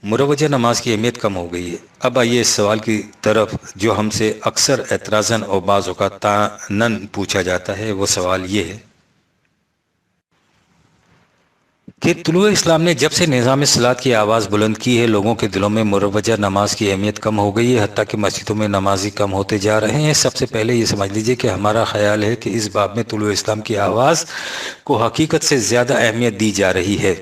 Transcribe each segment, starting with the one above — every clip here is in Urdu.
مروجہ نماز کی اہمیت کم ہو گئی ہے۔ اب آئیے اس سوال کی طرف جو ہم سے اکثر اعتراضاً اور بعض اوقات تعنن پوچھا جاتا ہے۔ وہ سوال یہ ہے کہ طلوع اسلام نے جب سے نظام صلاۃ کی آواز بلند کی ہے، لوگوں کے دلوں میں مروجہ نماز کی اہمیت کم ہو گئی ہے، حتیٰ کہ مسجدوں میں نمازی کم ہوتے جا رہے ہیں۔ سب سے پہلے یہ سمجھ لیجئے کہ ہمارا خیال ہے کہ اس باب میں طلوع اسلام کی آواز کو حقیقت سے زیادہ اہمیت دی جا رہی ہے۔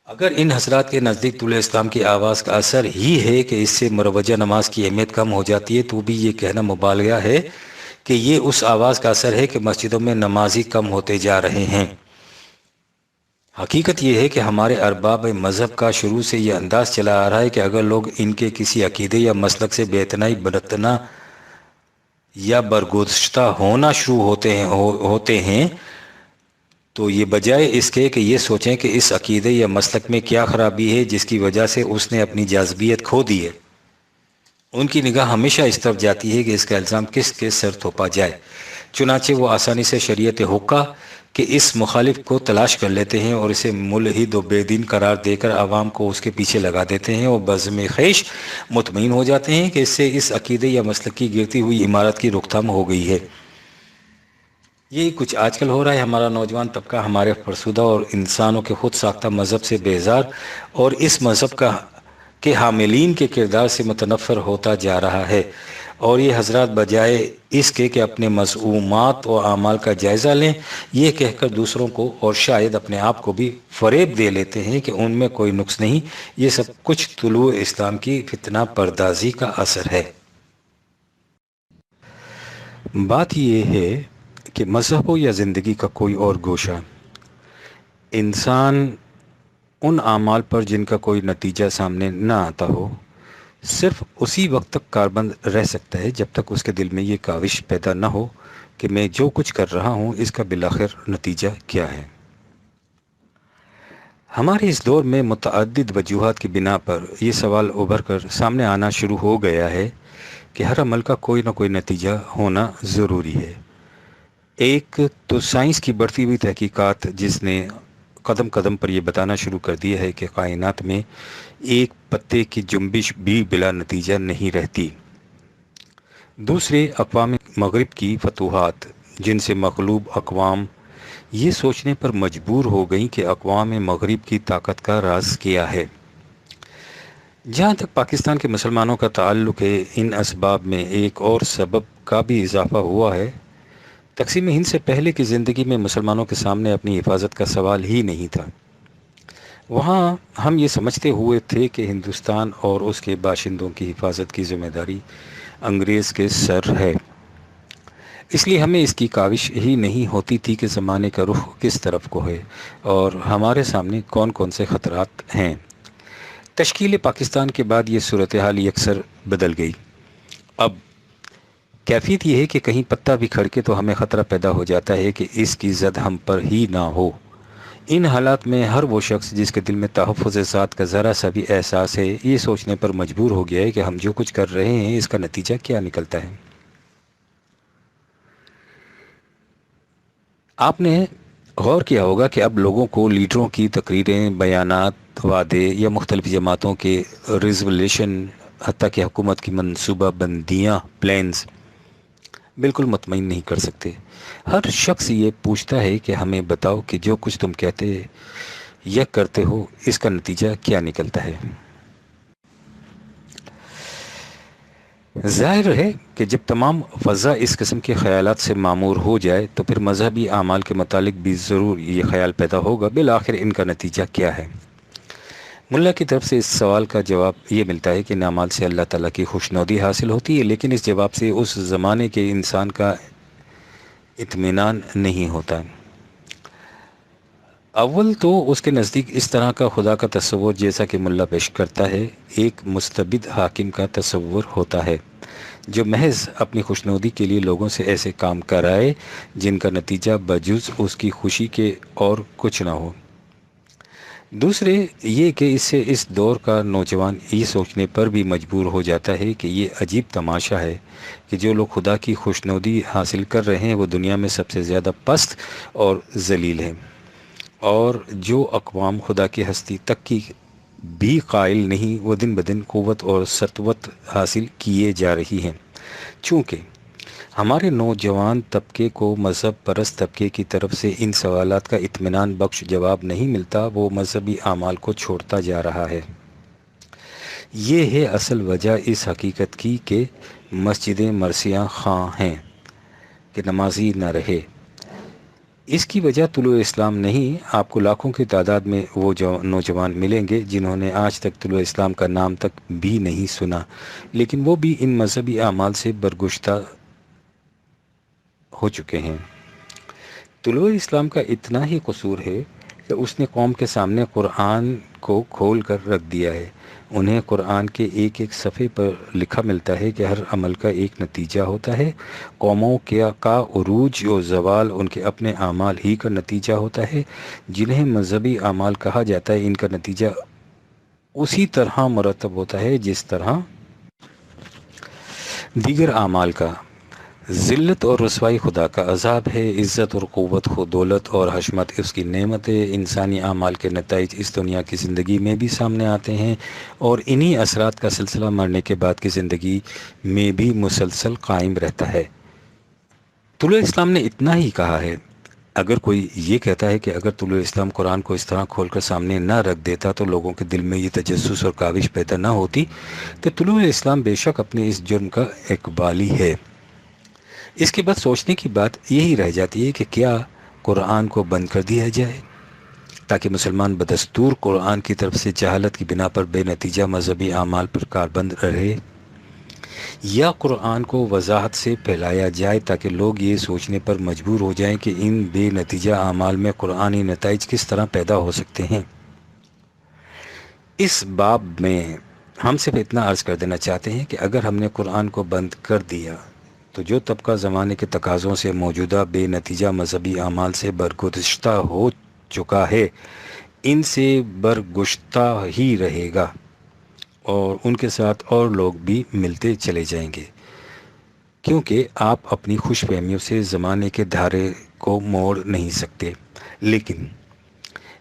اگر ان حضرات کے نزدیک طلوع اسلام کی آواز کا اثر ہی ہے کہ اس سے مروجہ نماز کی اہمیت کم ہو جاتی ہے، تو بھی یہ کہنا مبالغہ ہے کہ یہ اس آواز کا اثر ہے کہ مسجدوں میں نمازی کم ہوتے جا رہے ہیں۔ حقیقت یہ ہے کہ ہمارے ارباب مذہب کا شروع سے یہ انداز چلا آ رہا ہے کہ اگر لوگ ان کے کسی عقیدے یا مسلک سے بے اعتنائی برتنا یا برگزشتہ ہونا شروع ہوتے ہیں تو یہ بجائے اس کے کہ یہ سوچیں کہ اس عقیدے یا مسلک میں کیا خرابی ہے جس کی وجہ سے اس نے اپنی جاذبیت کھو دی ہے، ان کی نگاہ ہمیشہ اس طرف جاتی ہے کہ اس کا الزام کس کے سر تھوپا جائے۔ چنانچہ وہ آسانی سے شریعت حقہ کہ اس مخالف کو تلاش کر لیتے ہیں اور اسے ملحد و بے دین قرار دے کر عوام کو اس کے پیچھے لگا دیتے ہیں اور بزم خیش مطمئن ہو جاتے ہیں کہ اس سے اس عقیدے یا مسلک کی گرتی ہوئی عمارت کی روک تھام ہو گئی ہے۔ یہی کچھ آج کل ہو رہا ہے۔ ہمارا نوجوان طبقہ ہمارے فرسودہ اور انسانوں کے خود ساختہ مذہب سے بیزار اور اس مذہب کے حاملین کے کردار سے متنفر ہوتا جا رہا ہے، اور یہ حضرات بجائے اس کے کہ اپنے مصومات و اعمال کا جائزہ لیں، یہ کہہ کر دوسروں کو اور شاید اپنے آپ کو بھی فریب دے لیتے ہیں کہ ان میں کوئی نقص نہیں، یہ سب کچھ طلوع اسلام کی فتنہ پردازی کا اثر ہے۔ بات یہ ہے کہ مذہب ہو یا زندگی کا کوئی اور گوشہ، انسان ان اعمال پر جن کا کوئی نتیجہ سامنے نہ آتا ہو صرف اسی وقت تک کاربند رہ سکتا ہے جب تک اس کے دل میں یہ کاوش پیدا نہ ہو کہ میں جو کچھ کر رہا ہوں اس کا بالآخر نتیجہ کیا ہے۔ ہمارے اس دور میں متعدد وجوہات کی بنا پر یہ سوال ابھر کر سامنے آنا شروع ہو گیا ہے کہ ہر عمل کا کوئی نہ کوئی نتیجہ ہونا ضروری ہے۔ ایک تو سائنس کی بڑھتی ہوئی تحقیقات جس نے قدم قدم پر یہ بتانا شروع کر دیا ہے کہ کائنات میں ایک پتے کی جنبش بھی بلا نتیجہ نہیں رہتی۔ دوسرے، اقوام مغرب کی فتوحات جن سے مغلوب اقوام یہ سوچنے پر مجبور ہو گئیں کہ اقوام مغرب کی طاقت کا راز کیا ہے۔ جہاں تک پاکستان کے مسلمانوں کا تعلق ہے، ان اسباب میں ایک اور سبب کا بھی اضافہ ہوا ہے۔ تقسیم ہند سے پہلے کی زندگی میں مسلمانوں کے سامنے اپنی حفاظت کا سوال ہی نہیں تھا۔ وہاں ہم یہ سمجھتے ہوئے تھے کہ ہندوستان اور اس کے باشندوں کی حفاظت کی ذمہ داری انگریز کے سر ہے، اس لیے ہمیں اس کی کاوش ہی نہیں ہوتی تھی کہ زمانے کا رخ کس طرف کو ہے اور ہمارے سامنے کون کون سے خطرات ہیں۔ تشکیل پاکستان کے بعد یہ صورتحال یکسر بدل گئی۔ اب کیفیت یہ ہے کہ کہیں پتہ بھی کھڑکے تو ہمیں خطرہ پیدا ہو جاتا ہے کہ اس کی زد ہم پر ہی نہ ہو۔ ان حالات میں ہر وہ شخص جس کے دل میں تحفظ ذات کا ذرا سا بھی احساس ہے، یہ سوچنے پر مجبور ہو گیا ہے کہ ہم جو کچھ کر رہے ہیں اس کا نتیجہ کیا نکلتا ہے۔ آپ نے غور کیا ہوگا کہ اب لوگوں کو لیڈروں کی تقریریں، بیانات، وعدے یا مختلف جماعتوں کے ریزولوشن، حتیٰ کہ حکومت کی منصوبہ بندیاں، پلانز بالکل مطمئن نہیں کر سکتے۔ ہر شخص یہ پوچھتا ہے کہ ہمیں بتاؤ کہ جو کچھ تم کہتے یا کرتے ہو اس کا نتیجہ کیا نکلتا ہے۔ ظاہر ہے کہ جب تمام فضا اس قسم کے خیالات سے معمور ہو جائے تو پھر مذہبی اعمال کے متعلق بھی ضرور یہ خیال پیدا ہوگا، بالآخر ان کا نتیجہ کیا ہے۔ ملا کی طرف سے اس سوال کا جواب یہ ملتا ہے کہ ان اعمال سے اللہ تعالیٰ کی خوشنودی حاصل ہوتی ہے، لیکن اس جواب سے اس زمانے کے انسان کا اطمینان نہیں ہوتا۔ اول تو اس کے نزدیک اس طرح کا خدا کا تصور جیسا کہ ملا پیش کرتا ہے ایک مستبد حاکم کا تصور ہوتا ہے جو محض اپنی خوشنودی کے لیے لوگوں سے ایسے کام کرائے جن کا نتیجہ بجز اس کی خوشی کے اور کچھ نہ ہو۔ دوسرے یہ کہ اس سے اس دور کا نوجوان یہ سوچنے پر بھی مجبور ہو جاتا ہے کہ یہ عجیب تماشا ہے کہ جو لوگ خدا کی خوشنودی حاصل کر رہے ہیں وہ دنیا میں سب سے زیادہ پست اور ذلیل ہیں، اور جو اقوام خدا کی ہستی تک کی بھی قائل نہیں، وہ دن بدن قوت اور سطوت حاصل کیے جا رہی ہیں۔ چونکہ ہمارے نوجوان طبقے کو مذہب پرست طبقے کی طرف سے ان سوالات کا اطمینان بخش جواب نہیں ملتا، وہ مذہبی اعمال کو چھوڑتا جا رہا ہے۔ یہ ہے اصل وجہ اس حقیقت کی کہ مسجدیں مرثیہ خواں ہیں کہ نمازی نہ رہے۔ اس کی وجہ طلوع اسلام نہیں، آپ کو لاکھوں کی تعداد میں وہ نوجوان ملیں گے جنہوں نے آج تک طلوع اسلام کا نام تک بھی نہیں سنا، لیکن وہ بھی ان مذہبی اعمال سے برگشتہ ہو چکے ہیں۔ طلوع اسلام کا اتنا ہی قصور ہے کہ اس نے قوم کے سامنے قرآن کو کھول کر رکھ دیا ہے۔ انہیں قرآن کے ایک ایک صفحے پر لکھا ملتا ہے کہ ہر عمل کا ایک نتیجہ ہوتا ہے۔ قوموں کا عروج و زوال ان کے اپنے اعمال ہی کا نتیجہ ہوتا ہے۔ جنہیں مذہبی اعمال کہا جاتا ہے، ان کا نتیجہ اسی طرح مرتب ہوتا ہے جس طرح دیگر اعمال کا۔ ذلت اور رسوائی خدا کا عذاب ہے، عزت اور قوت خود دولت اور حشمت اس کی نعمت ہے۔ انسانی اعمال کے نتائج اس دنیا کی زندگی میں بھی سامنے آتے ہیں، اور انہی اثرات کا سلسلہ مرنے کے بعد کی زندگی میں بھی مسلسل قائم رہتا ہے۔ طلوع اسلام نے اتنا ہی کہا ہے۔ اگر کوئی یہ کہتا ہے کہ اگر طلوع اسلام قرآن کو اس طرح کھول کر سامنے نہ رکھ دیتا تو لوگوں کے دل میں یہ تجسس اور کاوش پیدا نہ ہوتی، تو طلوع اسلام بے شک اپنے اس جرم کا اقبالی ہے۔ اس کے بعد سوچنے کی بات یہی رہ جاتی ہے کہ کیا قرآن کو بند کر دیا جائے تاکہ مسلمان بدستور قرآن کی طرف سے جہالت کی بنا پر بے نتیجہ مذہبی اعمال پر کاربند رہے، یا قرآن کو وضاحت سے پھیلایا جائے تاکہ لوگ یہ سوچنے پر مجبور ہو جائیں کہ ان بے نتیجہ اعمال میں قرآنی نتائج کس طرح پیدا ہو سکتے ہیں۔ اس باب میں ہم صرف اتنا عرض کر دینا چاہتے ہیں کہ اگر ہم نے قرآن کو بند کر دیا تو جو طبقہ زمانے کے تقاضوں سے موجودہ بے نتیجہ مذہبی اعمال سے برگزشتہ ہو چکا ہے، ان سے برگشتہ ہی رہے گا، اور ان کے ساتھ اور لوگ بھی ملتے چلے جائیں گے، کیونکہ آپ اپنی خوش فہمیوں سے زمانے کے دھارے کو موڑ نہیں سکتے۔ لیکن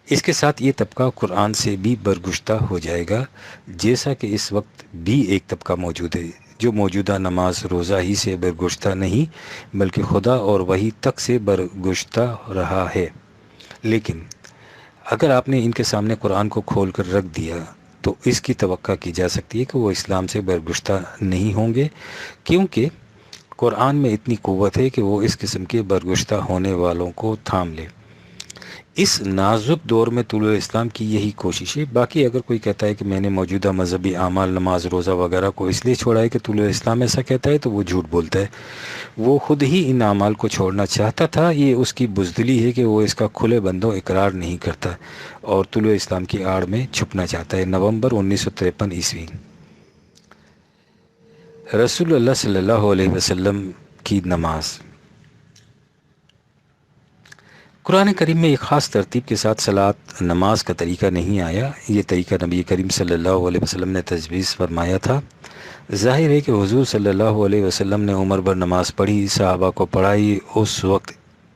اس کے ساتھ یہ طبقہ قرآن سے بھی برگشتہ ہو جائے گا، جیسا کہ اس وقت بھی ایک طبقہ موجود ہے جو موجودہ نماز روزہ ہی سے برگشتہ نہیں بلکہ خدا اور وحی تک سے برگشتہ رہا ہے۔ لیکن اگر آپ نے ان کے سامنے قرآن کو کھول کر رکھ دیا تو اس کی توقع کی جا سکتی ہے کہ وہ اسلام سے برگشتہ نہیں ہوں گے، کیونکہ قرآن میں اتنی قوت ہے کہ وہ اس قسم کے برگشتہ ہونے والوں کو تھام لے۔ اس نازک دور میں طلوع اسلام کی یہی کوشش ہے۔ باقی اگر کوئی کہتا ہے کہ میں نے موجودہ مذہبی اعمال نماز روزہ وغیرہ کو اس لیے چھوڑا ہے کہ طلوع اسلام ایسا کہتا ہے، تو وہ جھوٹ بولتا ہے۔ وہ خود ہی ان اعمال کو چھوڑنا چاہتا تھا، یہ اس کی بزدلی ہے کہ وہ اس کا کھلے بندوں اقرار نہیں کرتا اور طلوع اسلام کی آڑ میں چھپنا چاہتا ہے۔ نومبر 1953 عیسوی۔ رسول اللہ صلی اللہ علیہ وسلم کی نماز۔ قرآن کریم میں ایک خاص ترتیب کے ساتھ صلاۃ نماز کا طریقہ نہیں آیا۔ یہ طریقہ نبی کریم صلی اللہ علیہ وسلم نے تجویز فرمایا تھا۔ ظاہر ہے کہ حضور صلی اللہ علیہ وسلم نے عمر بھر نماز پڑھی، صحابہ کو پڑھائی، اس وقت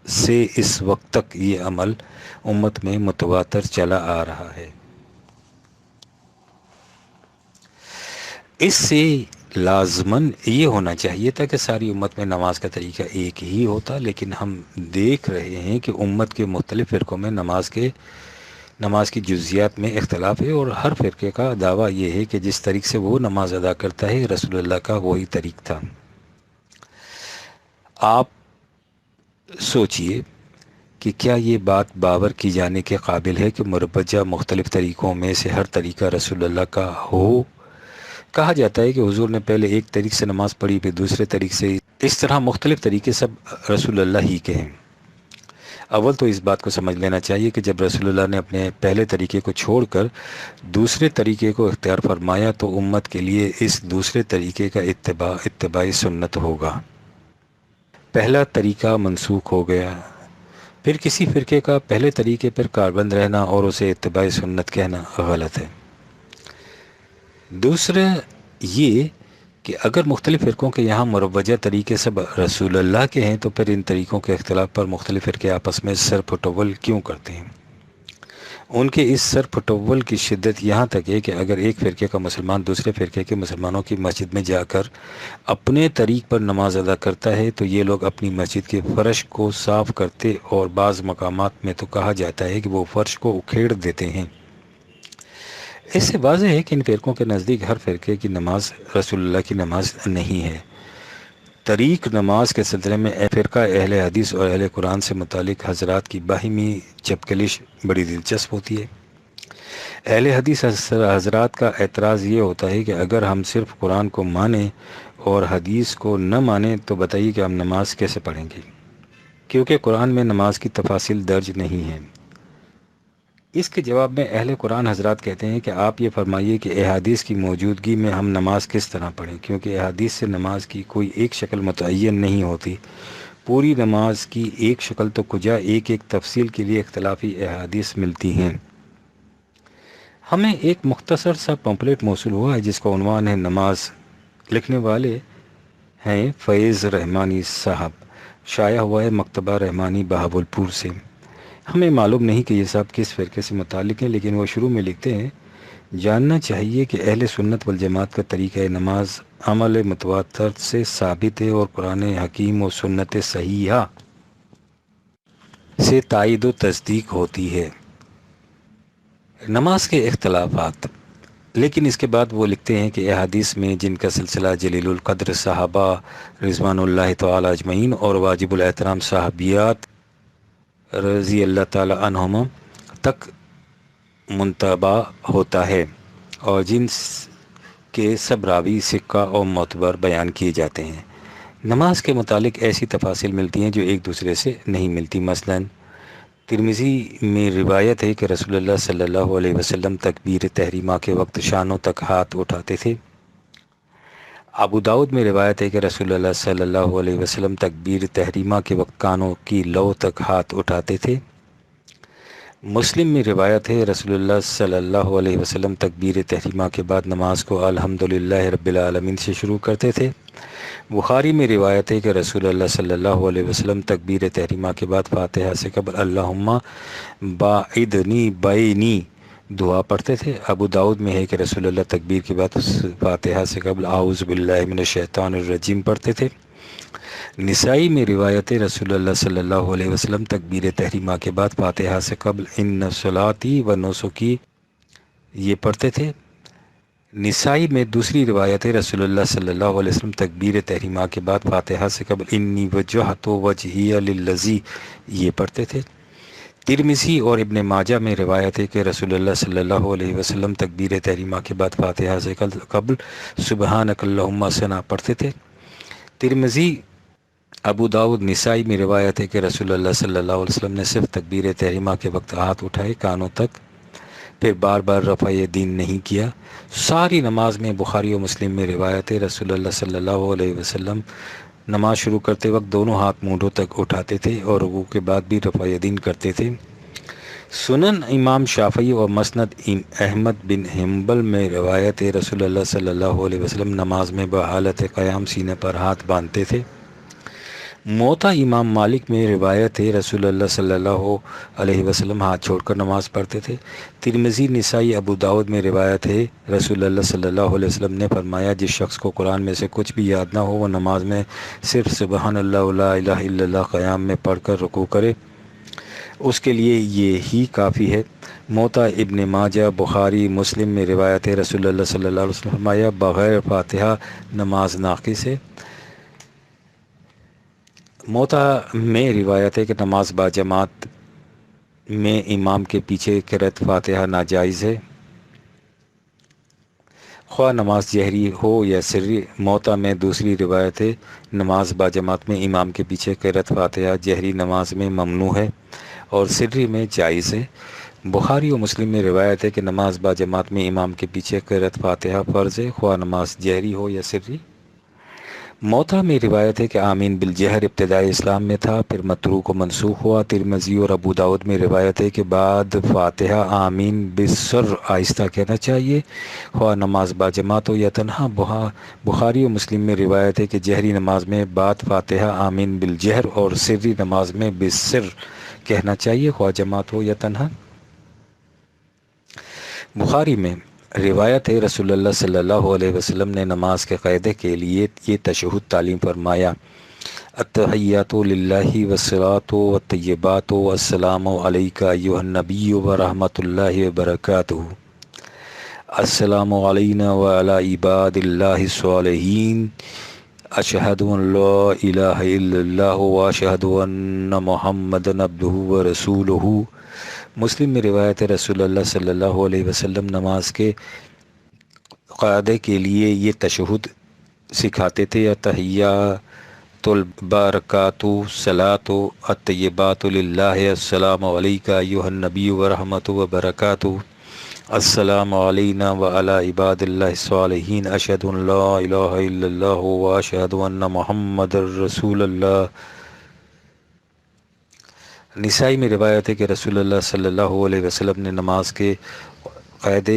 سے اس وقت تک یہ عمل امت میں متواتر چلا آ رہا ہے۔ اس سے لازماً یہ ہونا چاہیے تھا کہ ساری امت میں نماز کا طریقہ ایک ہی ہوتا، لیکن ہم دیکھ رہے ہیں کہ امت کے مختلف فرقوں میں نماز کی جزیات میں اختلاف ہے، اور ہر فرقے کا دعویٰ یہ ہے کہ جس طریق سے وہ نماز ادا کرتا ہے رسول اللہ کا وہی طریق تھا۔ آپ سوچئے کہ کیا یہ بات باور کی جانے کے قابل ہے کہ مروجہ مختلف طریقوں میں سے ہر طریقہ رسول اللہ کا ہو؟ کہا جاتا ہے کہ حضور نے پہلے ایک طریق سے نماز پڑھی، پھر دوسرے طریق سے، اس طرح مختلف طریقے سب رسول اللہ ہی کے ہیں۔ اول تو اس بات کو سمجھ لینا چاہیے کہ جب رسول اللہ نے اپنے پہلے طریقے کو چھوڑ کر دوسرے طریقے کو اختیار فرمایا تو امت کے لیے اس دوسرے طریقے کا اتباع سنت ہوگا۔ پہلا طریقہ منسوخ ہو گیا، پھر کسی فرقے کا پہلے طریقے پر کاربند رہنا اور اسے اتباع سنت کہنا غلط ہے۔ دوسرا یہ کہ اگر مختلف فرقوں کے یہاں مروجہ طریقے سب رسول اللہ کے ہیں تو پھر ان طریقوں کے اختلاف پر مختلف فرقے آپس میں سر پٹول کیوں کرتے ہیں؟ ان کے اس سر پھٹول کی شدت یہاں تک ہے کہ اگر ایک فرقے کا مسلمان دوسرے فرقے کے مسلمانوں کی مسجد میں جا کر اپنے طریق پر نماز ادا کرتا ہے تو یہ لوگ اپنی مسجد کے فرش کو صاف کرتے اور بعض مقامات میں تو کہا جاتا ہے کہ وہ فرش کو اکھیڑ دیتے ہیں۔ اس سے واضح ہے کہ ان فرقوں کے نزدیک ہر فرقے کی نماز رسول اللہ کی نماز نہیں ہے۔ طریق نماز کے سلسلے میں فرقہ اہل حدیث اور اہل قرآن سے متعلق حضرات کی باہمی چپکلش بڑی دلچسپ ہوتی ہے۔ اہل حدیث حضرات کا اعتراض یہ ہوتا ہے کہ اگر ہم صرف قرآن کو مانیں اور حدیث کو نہ مانیں تو بتائیے کہ ہم نماز کیسے پڑھیں گے، کیونکہ قرآن میں نماز کی تفاصیل درج نہیں ہیں۔ اس کے جواب میں اہل قرآن حضرات کہتے ہیں کہ آپ یہ فرمائیے کہ احادیث کی موجودگی میں ہم نماز کس طرح پڑھیں، کیونکہ احادیث سے نماز کی کوئی ایک شکل متعین نہیں ہوتی۔ پوری نماز کی ایک شکل تو کجا ایک ایک تفصیل کے لیے اختلافی احادیث ملتی ہیں۔ ہمیں ایک مختصر سا پمپلیٹ موصول ہوا ہے جس کا عنوان ہے نماز۔ لکھنے والے ہیں فیض رحمانی صاحب، شائع ہوا ہے مکتبہ رحمانی بہاولپور سے۔ ہمیں معلوم نہیں کہ یہ صاحب کس فرقے سے متعلق ہیں، لیکن وہ شروع میں لکھتے ہیں جاننا چاہیے کہ اہل سنت والجماعت کا طریقہ نماز عمل متواتر سے ثابت ہے اور قرآن حکیم و سنت صحیحہ سے تائید و تصدیق ہوتی ہے۔ نماز کے اختلافات، لیکن اس کے بعد وہ لکھتے ہیں کہ احادیث میں جن کا سلسلہ جلیل القدر صحابہ رضوان اللہ تعالی اجمعین اور واجب الاحترام صحابیات رضی اللہ تعالی عنہم تک منتبہ ہوتا ہے اور جن کے سب راوی ثقہ اور معتبر بیان کیے جاتے ہیں، نماز کے متعلق ایسی تفاصیل ملتی ہیں جو ایک دوسرے سے نہیں ملتی۔ مثلاً ترمذی میں روایت ہے کہ رسول اللہ صلی اللہ علیہ وسلم تکبیر تحریمہ کے وقت شانوں تک ہاتھ اٹھاتے تھے۔ ابو داؤد میں روایت ہے کہ رسول اللہ صلی اللہ علیہ وسلم تکبیر تحریمہ کے وقت کانوں کی لو تک ہاتھ اٹھاتے تھے۔ مسلم میں روایت ہے رسول اللہ صلی اللہ علیہ وسلم تکبیر تحریمہ کے بعد نماز کو الحمدللہ رب العالمین سے شروع کرتے تھے۔ بخاری میں روایت ہے کہ رسول اللہ صلی اللہ علیہ وسلم تکبیر تحریمہ کے بعد فاتحہ سے قبل اللہم باعدنی بینی دعا پڑھتے تھے۔ ابو داؤد میں ہے کہ رسول اللہ تکبیر کے بعد فاتحہ سے قبل اعوذ باللہ من الشیطان الرجیم پڑھتے تھے۔ نسائی میں روایت ہے رسول اللہ صلی اللہ علیہ وسلم تکبیر تحریمہ کے بعد فاتحہ سے قبل ان صلاتی و نسکی یہ پڑھتے تھے۔ نسائی میں دوسری روایت ہے رسول اللہ صلی اللہ علیہ وسلم تکبیر تحریمہ کے بعد فاتحہ سے قبل انی وجہت وجہی للذی یہ پڑھتے تھے۔ ترمذی اور ابن ماجہ میں روایت ہے کہ رسول اللہ صلی اللہ علیہ وسلم تکبیر تحریمہ کے بعد فاتحہ سے قبل سبحانک اللہم ثنا پڑھتے تھے۔ ترمذی، ابو داؤد، نسائی میں روایت ہے کہ رسول اللہ صلی اللہ علیہ وسلم نے صرف تکبیر تحریمہ کے وقت ہاتھ اٹھائے کانوں تک، پھر بار بار رفع دین نہیں کیا۔ ساری نماز میں بخاری و مسلم میں روایت ہے رسول اللہ صلی اللہ علیہ وسلم نماز شروع کرتے وقت دونوں ہاتھ مونڈوں تک اٹھاتے تھے اور رکوع کے بعد بھی رفع دین کرتے تھے۔ سنن امام شافعی اور مسند احمد بن حنبل میں روایت ہے رسول اللہ صلی اللہ علیہ وسلم نماز میں بحالت قیام سینے پر ہاتھ باندھتے تھے۔ موطا امام مالک میں روایت ہے رسول اللہ صلی اللہ علیہ وسلم ہاتھ چھوڑ کر نماز پڑھتے تھے۔ ترمذی، نسائی، ابو داؤد میں روایت ہے رسول اللہ صلی اللہ علیہ وسلم نے فرمایا جس شخص کو قرآن میں سے کچھ بھی یاد نہ ہو وہ نماز میں صرف سبحان اللہ لا الہ الا اللہ قیام میں پڑھ کر رکوع کرے، اس کے لیے یہ ہی کافی ہے۔ موطا ابن ماجہ، بخاری، مسلم میں روایت ہے رسول اللہ صلی اللہ علیہ وسلم فرمایا بغیر فاتحہ نماز ناقص ہے۔ موطا میں روایت ہے کہ نماز باجماعت میں امام کے پیچھے قرأت فاتحہ ناجائز ہے، خواہ نماز جہری ہو یا سری۔ موطا میں دوسری روایت ہے نماز باجماعت میں امام کے پیچھے قرأت فاتحہ جہری نماز میں ممنوع ہے اور سری میں جائز ہے۔ بخاری و مسلم میں روایت ہے کہ نماز باجماعت میں امام کے پیچھے قرأت فاتحہ فرض ہے، خواہ نماز جہری ہو یا سری۔ موطا میں روایت ہے کہ آمین بالجہر ابتدائی اسلام میں تھا، پھر متروک و منسوخ ہوا۔ ترمذی اور ابو داؤد میں روایت ہے کہ بعد فاتحہ آمین بالسر آہستہ کہنا چاہیے، خواہ نماز باجماعت ہو یا تنہا۔ بخاری و مسلم میں روایت ہے کہ جہری نماز میں بعد فاتحہ آمین بالجہر اور سری نماز میں بالسر کہنا چاہیے، خواہ جماعت ہو یا تنہا۔ بخاری میں روایت ہے، رسول اللہ صلی اللہ علیہ وسلم نے نماز کے قاعدے کے لیے یہ تشہد تعلیم فرمایا: التحیات للہ والصلاۃ والطیبات والسلام علیک ایھا النبی ورحمۃ اللہ وبرکاتہ، السلام علینا وعلی عباد اللہ الصالحین، اشہد ان لا الہ الا اللہ واشہد ان محمدا عبدہ ورسولہ۔ مسلم میں روایت ہے، رسول اللہ صلی اللہ علیہ وسلم نماز کے قاعدے کے لیے یہ تشہد سکھاتے تھے: التحیات البرکات الصلاۃ الطیبات للہ، السلام علیک ایھا النبی ورحمۃ وبرکاتہ، السلام علینا وعلی عباد اللہ الصالحین، اشہد ان لا الہ الا اللہ واشہد ان محمد رسول اللہ۔ نسائی میں روایت ہے کہ رسول اللہ صلی اللہ علیہ وسلم نے نماز کے قاعدے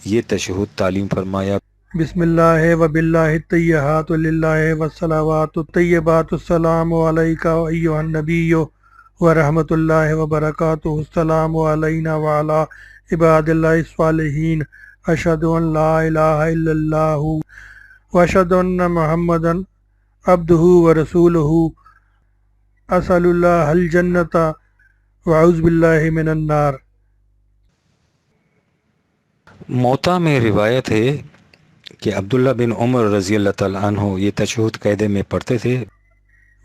یہ تشہد تعلیم فرمایا: بسم اللہ و باللہ التحیات للہ والصلوات الطیبات، السلام علیک ایھا النبی ورحمۃ اللہ وبرکاتہ، السلام علینا وعلی عباد اللہ الصالحین، اشہد ان لا الہ الا اللہ واشہد ان محمدا عبدہ ورسولہ، اسأل اللہ الجنۃ واعوذ باللہ من النار۔ موطا میں روایت ہے کہ عبداللہ بن عمر رضی اللہ تعالیٰ عنہ یہ تشہد قاعدے میں پڑھتے تھے: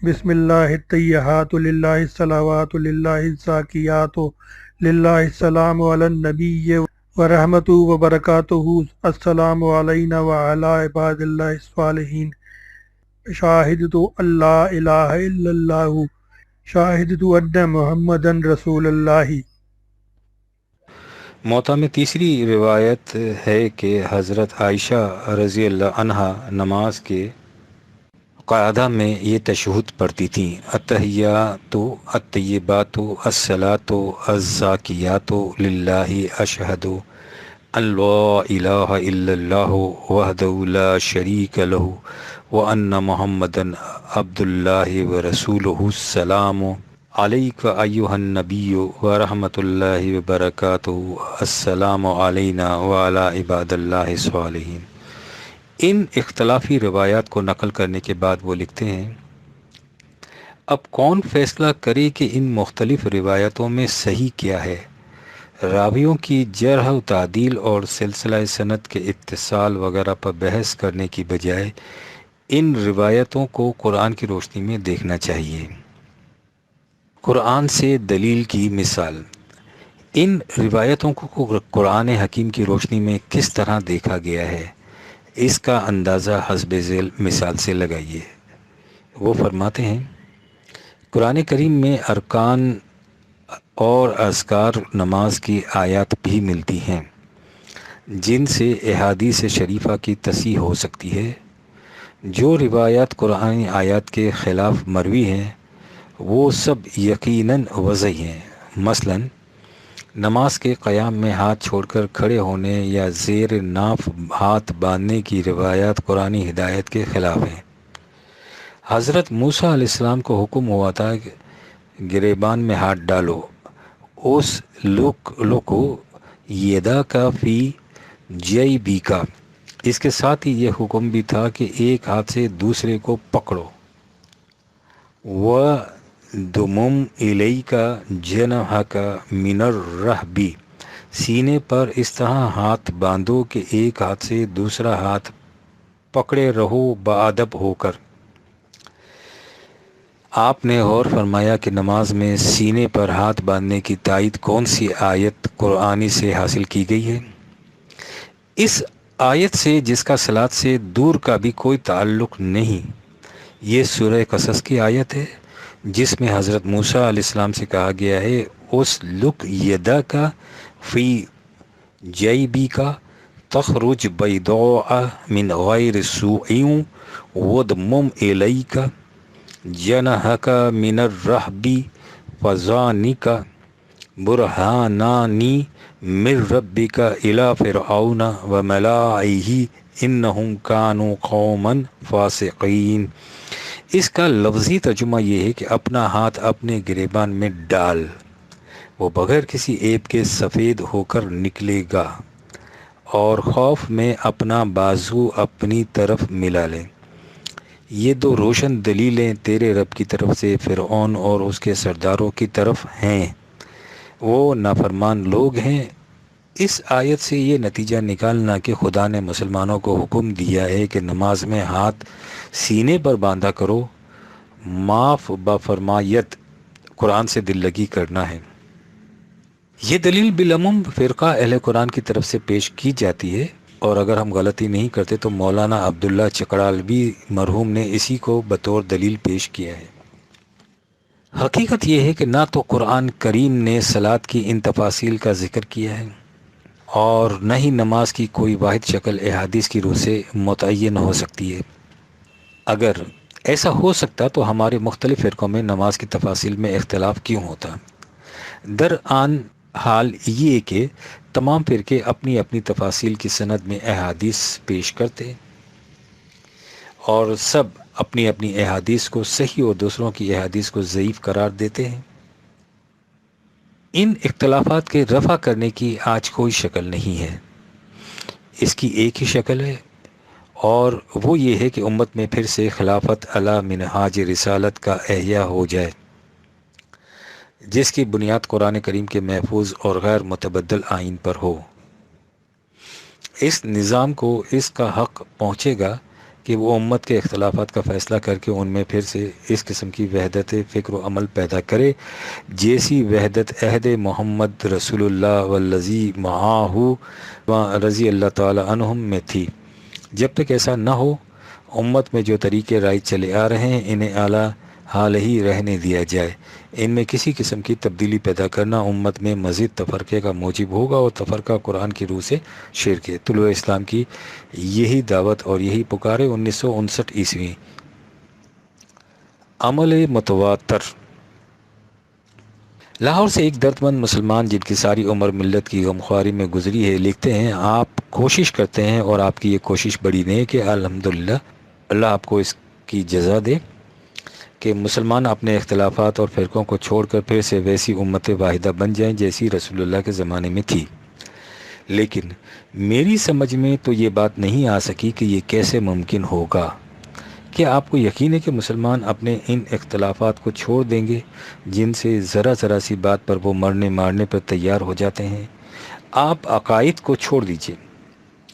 بسم اللہ التحیات للہ، الصلوات للہ، الزاکیات للہ، السلام علی النبی ورحمۃ وبرکاتہ، السلام علینا وعلی عباد اللہ الصالحین، شاہدت ان لا الہ الا اللہ، شاہدت ان محمدا رسول اللہ۔ موطا میں تیسری روایت ہے کہ حضرت عائشہ رضی اللہ عنہا نماز کے قاعدہ میں یہ تشہد پڑھتی تھیں: التحیات الطیبات الصلاۃ الزاکیات للہ، اشہد ان لا الہ الا اللہ وحدہ لا شریک لہ وان محمدا عبد اللہ ورسولہ، السلام علیک ایھا النبی ورحمۃ اللہ وبرکاتہ، السلام علینا وعلی عباد اللہ الصالحین۔ ان اختلافی روایات کو نقل کرنے کے بعد وہ لکھتے ہیں: اب کون فیصلہ کرے کہ ان مختلف روایتوں میں صحیح کیا ہے؟ راویوں کی جرح و تعدیل اور سلسلہ سند کے اتصال وغیرہ پر بحث کرنے کی بجائے ان روایتوں کو قرآن کی روشنی میں دیکھنا چاہیے۔ قرآن سے دلیل کی مثال: ان روایتوں کو قرآن حکیم کی روشنی میں کس طرح دیکھا گیا ہے، اس کا اندازہ حسب ذیل مثال سے لگائیے۔ وہ فرماتے ہیں: قرآن کریم میں ارکان اور اذکار نماز کی آیات بھی ملتی ہیں جن سے احادیث شریفہ کی تصحیح ہو سکتی ہے۔ جو روایات قرآن آیات کے خلاف مروی ہیں وہ سب یقیناً وضعی ہیں۔ مثلاً نماز کے قیام میں ہاتھ چھوڑ کر کھڑے ہونے یا زیر ناف ہاتھ باندھنے کی روایات قرآن ہدایت کے خلاف ہیں۔ حضرت موسیٰ علیہ السلام کو حکم ہوا تھا کہ گریبان میں ہاتھ ڈالو، اس لوکو یدا کا فی جئی بی کا، اس کے ساتھ ہی یہ حکم بھی تھا کہ ایک ہاتھ سے دوسرے کو پکڑو، وَدُمُمْ إِلَيْكَ جَنَاحَكَ مِنَ الرَّهْبِ، سینے پر اس طرح ہاتھ باندھو کہ ایک ہاتھ سے دوسرا ہاتھ پکڑے رہو باادب ہو کر۔ آپ نے غور فرمایا کہ نماز میں سینے پر ہاتھ باندھنے کی تائید کون سی آیت قرآنی سے حاصل کی گئی ہے؟ اس آیت سے جس کا صلاۃ سے دور کا بھی کوئی تعلق نہیں۔ یہ سورہ قصص کی آیت ہے جس میں حضرت موسیٰ علیہ السلام سے کہا گیا ہے: اس لک یدا کا فی جیبی کا تخرج بیضاء من غیر سوء وَاضْمُمْ إِلَيْكَ جَنَاحَكَ مِنَ الرَّهْبِ فَذَانِكَ بُرْهَانَانِ مِنْ رَبِّكَ إِلَى فِرْعَوْنَ وَمَلَائِهِ إِنَّهُمْ كَانُوا قَوْمًا فَاسِقِينَ۔ اس کا لفظی ترجمہ یہ ہے کہ اپنا ہاتھ اپنے گریبان میں ڈال، وہ بغیر کسی عیب کے سفید ہو کر نکلے گا۔ اور خوف میں اپنا بازو اپنی طرف ملا لیں۔ یہ دو روشن دلیلیں تیرے رب کی طرف سے فرعون اور اس کے سرداروں کی طرف ہیں، وہ نافرمان لوگ ہیں۔ اس آیت سے یہ نتیجہ نکالنا کہ خدا نے مسلمانوں کو حکم دیا ہے کہ نماز میں ہاتھ سینے پر باندھا کرو، معاف بفرمایت قرآن سے دل لگی کرنا ہے۔ یہ دلیل بالعموم فرقہ اہل قرآن کی طرف سے پیش کی جاتی ہے، اور اگر ہم غلطی نہیں کرتے تو مولانا عبداللہ چکڑالوی مرحوم نے اسی کو بطور دلیل پیش کیا ہے۔ حقیقت یہ ہے کہ نہ تو قرآن کریم نے صلاۃ کی ان تفاصیل کا ذکر کیا ہے، اور نہ ہی نماز کی کوئی واحد شکل احادیث کی روح سے متعین ہو سکتی ہے۔ اگر ایسا ہو سکتا تو ہمارے مختلف فرقوں میں نماز کی تفاصیل میں اختلاف کیوں ہوتا؟ درآن حال یہ کہ تمام فرقے اپنی اپنی تفاصیل کی سند میں احادیث پیش کرتے، اور سب اپنی اپنی احادیث کو صحیح اور دوسروں کی احادیث کو ضعیف قرار دیتے ہیں۔ ان اختلافات کے رفع کرنے کی آج کوئی شکل نہیں ہے، اس کی ایک ہی شکل ہے، اور وہ یہ ہے کہ امت میں پھر سے خلافت علی منہاج رسالت کا احیاء ہو جائے، جس کی بنیاد قرآن کریم کے محفوظ اور غیر متبدل آئین پر ہو۔ اس نظام کو اس کا حق پہنچے گا کہ وہ امت کے اختلافات کا فیصلہ کر کے ان میں پھر سے اس قسم کی وحدت فکر و عمل پیدا کرے جیسی وحدت عہد محمد رسول اللہ والذی معاہ رضی اللہ تعالی عنہم میں تھی۔ جب تک ایسا نہ ہو، امت میں جو طریقے رائج چلے آ رہے ہیں انہیں اعلیٰ حال ہی رہنے دیا جائے۔ ان میں کسی قسم کی تبدیلی پیدا کرنا امت میں مزید تفرقے کا موجب ہوگا، اور تفرقہ قرآن کی روح سے شرک ہے۔ طلوع اسلام کی یہی دعوت اور یہی پکارے 1959 عیسوی۔ عمل متواتر۔ لاہور سے ایک دردمند مسلمان جن کی ساری عمر ملت کی غمخواری میں گزری ہے لکھتے ہیں، آپ کوشش کرتے ہیں اور آپ کی یہ کوشش بڑی نیک ہے، الحمدللہ، اللہ آپ کو اس کی جزا دے کہ مسلمان اپنے اختلافات اور فرقوں کو چھوڑ کر پھر سے ویسی امت واحدہ بن جائیں جیسی رسول اللہ کے زمانے میں تھی۔ لیکن میری سمجھ میں تو یہ بات نہیں آ سکی کہ یہ کیسے ممکن ہوگا۔ کیا آپ کو یقین ہے کہ مسلمان اپنے ان اختلافات کو چھوڑ دیں گے جن سے ذرا ذرا سی بات پر وہ مرنے مارنے پر تیار ہو جاتے ہیں؟ آپ عقائد کو چھوڑ دیجئے،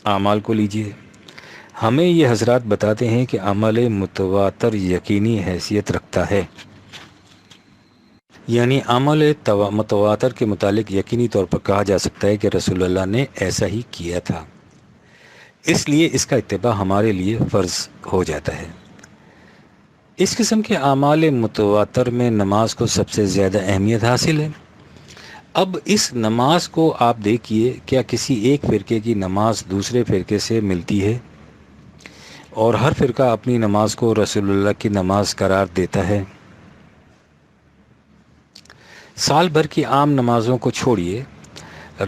اعمال کو لیجئے۔ ہمیں یہ حضرات بتاتے ہیں کہ عمل متواتر یقینی حیثیت رکھتا ہے، یعنی عمل متواتر کے متعلق یقینی طور پر کہا جا سکتا ہے کہ رسول اللہ نے ایسا ہی کیا تھا، اس لیے اس کا اتباع ہمارے لیے فرض ہو جاتا ہے۔ اس قسم کے اعمال متواتر میں نماز کو سب سے زیادہ اہمیت حاصل ہے۔ اب اس نماز کو آپ دیکھیے، کیا کسی ایک فرقے کی نماز دوسرے فرقے سے ملتی ہے؟ اور ہر فرقہ اپنی نماز کو رسول اللہ کی نماز قرار دیتا ہے؟ سال بھر کی عام نمازوں کو چھوڑیے،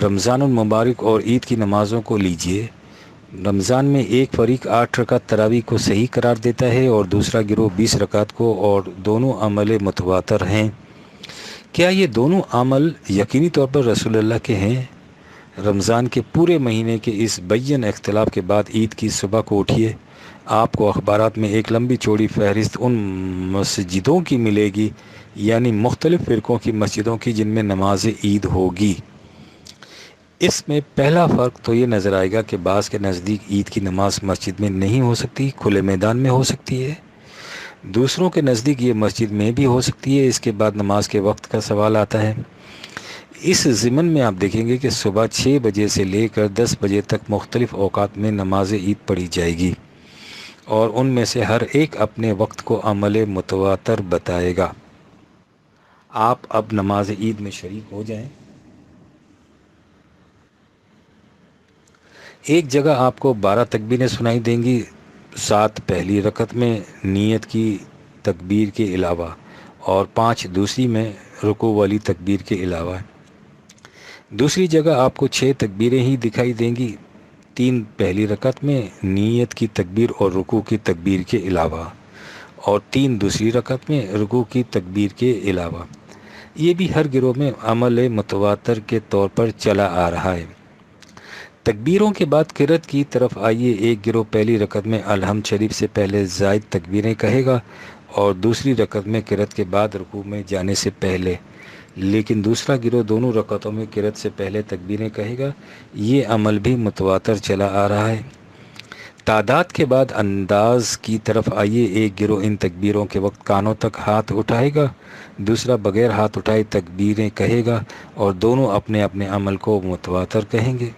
رمضان المبارک اور عید کی نمازوں کو لیجئے۔ رمضان میں ایک فریق 8 رکعت تراویح کو صحیح قرار دیتا ہے اور دوسرا گروہ 20 رکعت کو، اور دونوں عمل متواتر ہیں۔ کیا یہ دونوں عمل یقینی طور پر رسول اللہ کے ہیں؟ رمضان کے پورے مہینے کے اس بین اختلاف کے بعد عید کی صبح کو اٹھیے، آپ کو اخبارات میں ایک لمبی چوڑی فہرست ان مسجدوں کی ملے گی، یعنی مختلف فرقوں کی مسجدوں کی، جن میں نماز عید ہوگی۔ اس میں پہلا فرق تو یہ نظر آئے گا کہ بعض کے نزدیک عید کی نماز مسجد میں نہیں ہو سکتی، کھلے میدان میں ہو سکتی ہے، دوسروں کے نزدیک یہ مسجد میں بھی ہو سکتی ہے۔ اس کے بعد نماز کے وقت کا سوال آتا ہے۔ اس ضمن میں آپ دیکھیں گے کہ صبح 6 بجے سے لے کر 10 بجے تک مختلف اوقات میں نماز عید پڑھی جائے گی، اور ان میں سے ہر ایک اپنے وقت کو عمل متواتر بتائے گا۔ آپ اب نماز عید میں شریک ہو جائیں۔ ایک جگہ آپ کو 12 تکبیریں سنائی دیں گی، 7 پہلی رکعت میں نیت کی تکبیر کے علاوہ، اور 5 دوسری میں رکوع والی تکبیر کے علاوہ۔ دوسری جگہ آپ کو 6 تکبیریں ہی دکھائی دیں گی، 3 پہلی رکعت میں نیت کی تکبیر اور رکوع کی تکبیر کے علاوہ، اور 3 دوسری رکعت میں رکوع کی تکبیر کے علاوہ۔ یہ بھی ہر گروہ میں عمل متواتر کے طور پر چلا آ رہا ہے۔ تکبیروں کے بعد قرات کی طرف آئیے. ایک گروہ پہلی رکعت میں الحمد شریف سے پہلے زائد تکبیریں کہے گا اور دوسری رکعت میں قرات کے بعد رکوع میں جانے سے پہلے، لیکن دوسرا گروہ دونوں رکعتوں میں قرات سے پہلے تکبیریں کہے گا. یہ عمل بھی متواتر چلا آ رہا ہے. تعداد کے بعد انداز کی طرف آئیے. ایک گروہ ان تکبیروں کے وقت کانوں تک ہاتھ اٹھائے گا، دوسرا بغیر ہاتھ اٹھائے تکبیریں کہے گا اور دونوں اپنے اپنے عمل کو متواتر کہیں گے.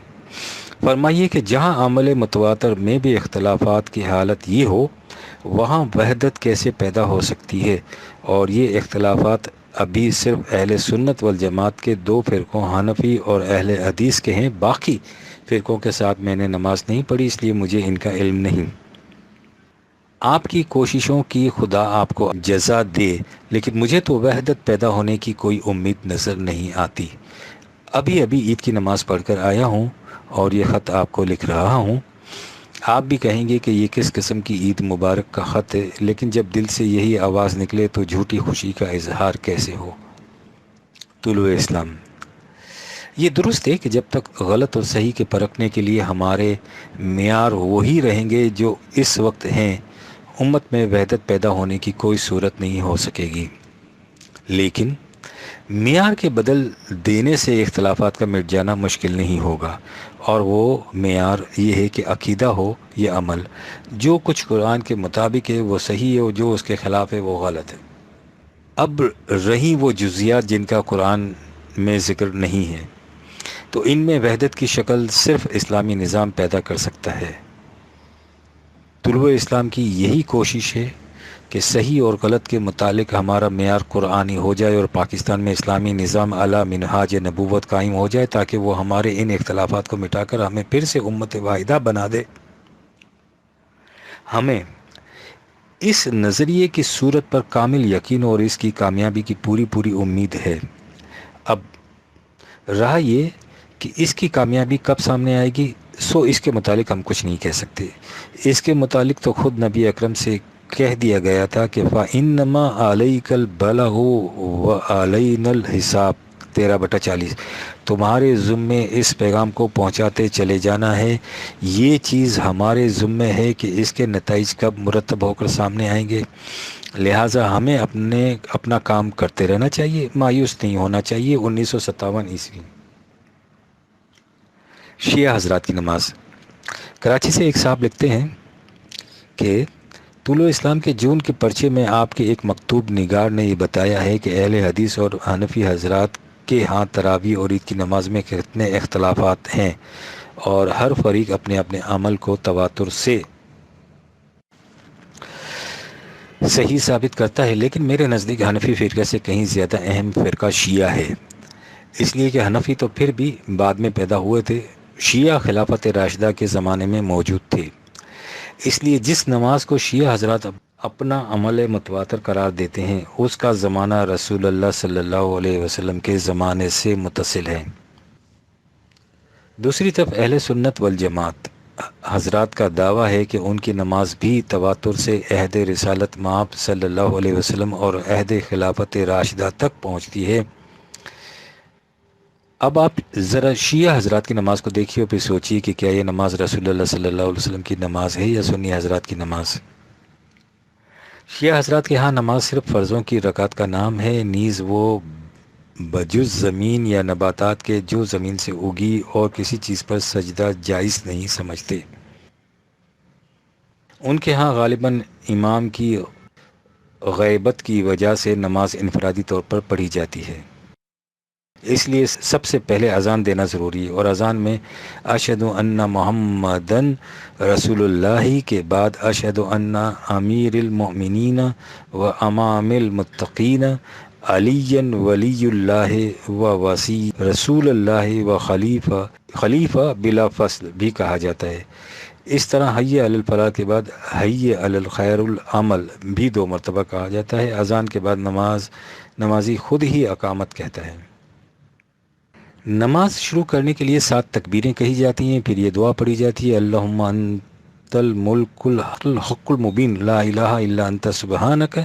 فرمائیے کہ جہاں عمل متواتر میں بھی اختلافات کی حالت یہ ہو، وہاں وحدت کیسے پیدا ہو سکتی ہے؟ اور یہ اختلافات ابھی صرف اہل سنت والجماعت کے دو فرقوں حنفی اور اہل حدیث کے ہیں. باقی فرقوں کے ساتھ میں نے نماز نہیں پڑھی، اس لیے مجھے ان کا علم نہیں. آپ کی کوششوں کی خدا آپ کو جزا دے، لیکن مجھے تو وحدت پیدا ہونے کی کوئی امید نظر نہیں آتی. ابھی عید کی نماز پڑھ کر آیا ہوں اور یہ خط آپ کو لکھ رہا ہوں. آپ بھی کہیں گے کہ یہ کس قسم کی عید مبارک کا خط ہے، لیکن جب دل سے یہی آواز نکلے تو جھوٹی خوشی کا اظہار کیسے ہو؟ طلوع اسلام. یہ درست ہے کہ جب تک غلط اور صحیح کے پرکھنے کے لیے ہمارے معیار وہی رہیں گے جو اس وقت ہیں، امت میں وحدت پیدا ہونے کی کوئی صورت نہیں ہو سکے گی. لیکن معیار کے بدل دینے سے اختلافات کا مٹ جانا مشکل نہیں ہوگا، اور وہ معیار یہ ہے کہ عقیدہ ہو یہ عمل. جو کچھ قرآن کے مطابق ہے وہ صحیح ہے اور جو اس کے خلاف ہے وہ غلط ہے. اب رہی وہ جزیات جن کا قرآن میں ذکر نہیں ہے، تو ان میں وحدت کی شکل صرف اسلامی نظام پیدا کر سکتا ہے. طلوع اسلام کی یہی کوشش ہے کہ صحیح اور غلط کے متعلق ہمارا معیار قرآنی ہو جائے اور پاکستان میں اسلامی نظام اعلیٰ منہاج نبوت قائم ہو جائے، تاکہ وہ ہمارے ان اختلافات کو مٹا کر ہمیں پھر سے امت واحدہ بنا دے. ہمیں اس نظریے کی صورت پر کامل یقین اور اس کی کامیابی کی پوری امید ہے. اب رہا یہ کہ اس کی کامیابی کب سامنے آئے گی، اس کے متعلق ہم کچھ نہیں کہہ سکتے. اس کے متعلق تو خود نبی اکرم سے کہہ دیا گیا تھا کہ فَإِنَّمَا عَلَيْكَ الْبَلَغُ وَعَلَيْنَا الْحِسَابُ 13/40. تمہارے ذمے اس پیغام کو پہنچاتے چلے جانا ہے. یہ چیز ہمارے ذمے ہے کہ اس کے نتائج کب مرتب ہو کر سامنے آئیں گے. لہٰذا ہمیں اپنا کام کرتے رہنا چاہیے، مایوس نہیں ہونا چاہیے. 1957 عیسوی. شیعہ حضرات کی نماز. کراچی سے ایک صاحب لکھتے ہیں کہ طلوع اسلام کے جون کے پرچے میں آپ کے ایک مکتوب نگار نے یہ بتایا ہے کہ اہل حدیث اور حنفی حضرات کے ہاں تراویح اور عید کی نماز میں کتنے اختلافات ہیں اور ہر فریق اپنے اپنے عمل کو تواتر سے صحیح ثابت کرتا ہے. لیکن میرے نزدیک حنفی فرقے سے کہیں زیادہ اہم فرقہ شیعہ ہے، اس لیے کہ حنفی تو پھر بھی بعد میں پیدا ہوئے تھے. شیعہ خلافت راشدہ کے زمانے میں موجود تھے. اس لیے جس نماز کو شیعہ حضرات اپنا عمل متواتر قرار دیتے ہیں، اس کا زمانہ رسول اللہ صلی اللہ علیہ وسلم کے زمانے سے متصل ہے. دوسری طرف اہل سنت والجماعت حضرات کا دعویٰ ہے کہ ان کی نماز بھی تواتر سے عہد رسالت مآب صلی اللہ علیہ وسلم اور عہد خلافت راشدہ تک پہنچتی ہے. اب آپ ذرا شیعہ حضرات کی نماز کو دیکھیے اور پھر سوچیے کہ کیا یہ نماز رسول اللہ صلی اللہ علیہ وسلم کی نماز ہے یا سنی حضرات کی نماز. شیعہ حضرات کے ہاں نماز صرف فرضوں کی رکعت کا نام ہے، نیز وہ بجز زمین یا نباتات کے جو زمین سے اگی اور کسی چیز پر سجدہ جائز نہیں سمجھتے. ان کے ہاں غالباً امام کی غیبت کی وجہ سے نماز انفرادی طور پر پڑھی جاتی ہے، اس لیے سب سے پہلے اذان دینا ضروری ہے، اور اذان میں اشہد ان محمدن رسول اللہ کے بعد اشہد ان امیر المؤمنین و امام المتقین علی ولی اللہ و وسی رسول اللہ و خلیفہ بلا فصل بھی کہا جاتا ہے. اس طرح حی علی الفلاح کے بعد حی علی الخیر العمل بھی 2 مرتبہ کہا جاتا ہے. اذان کے بعد نمازی خود ہی اقامت کہتا ہے. نماز شروع کرنے کے لیے 7 تکبیریں کہی جاتی ہیں، پھر یہ دعا پڑھی جاتی ہے اللہم انت الملک الحق المبین لا الہ الا انت سبحانک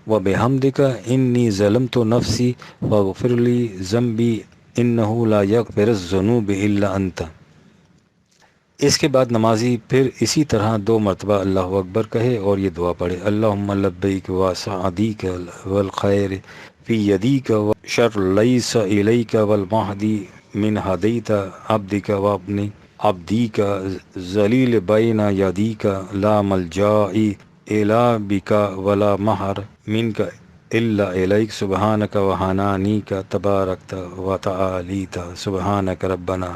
و بحمدک انی ظلمت نفسی فاغفر لی ذنبی انہ لا یغفر الذنوب الا انت. اس کے بعد نمازی پھر اسی طرح 2 مرتبہ اللہ اکبر کہے اور یہ دعا پڑھے، اللہم لبیک و سعدیک والخیر فی یدیک و شر لیس الیک والمہدی من ہدیت عبدک و ابن عبدیک ذلیل بین یدیک لا ملجائی الا بک ولا مہر منک الا الیک سبحانک و حنانیک تبارکت و تعالیت سبحانک ربنا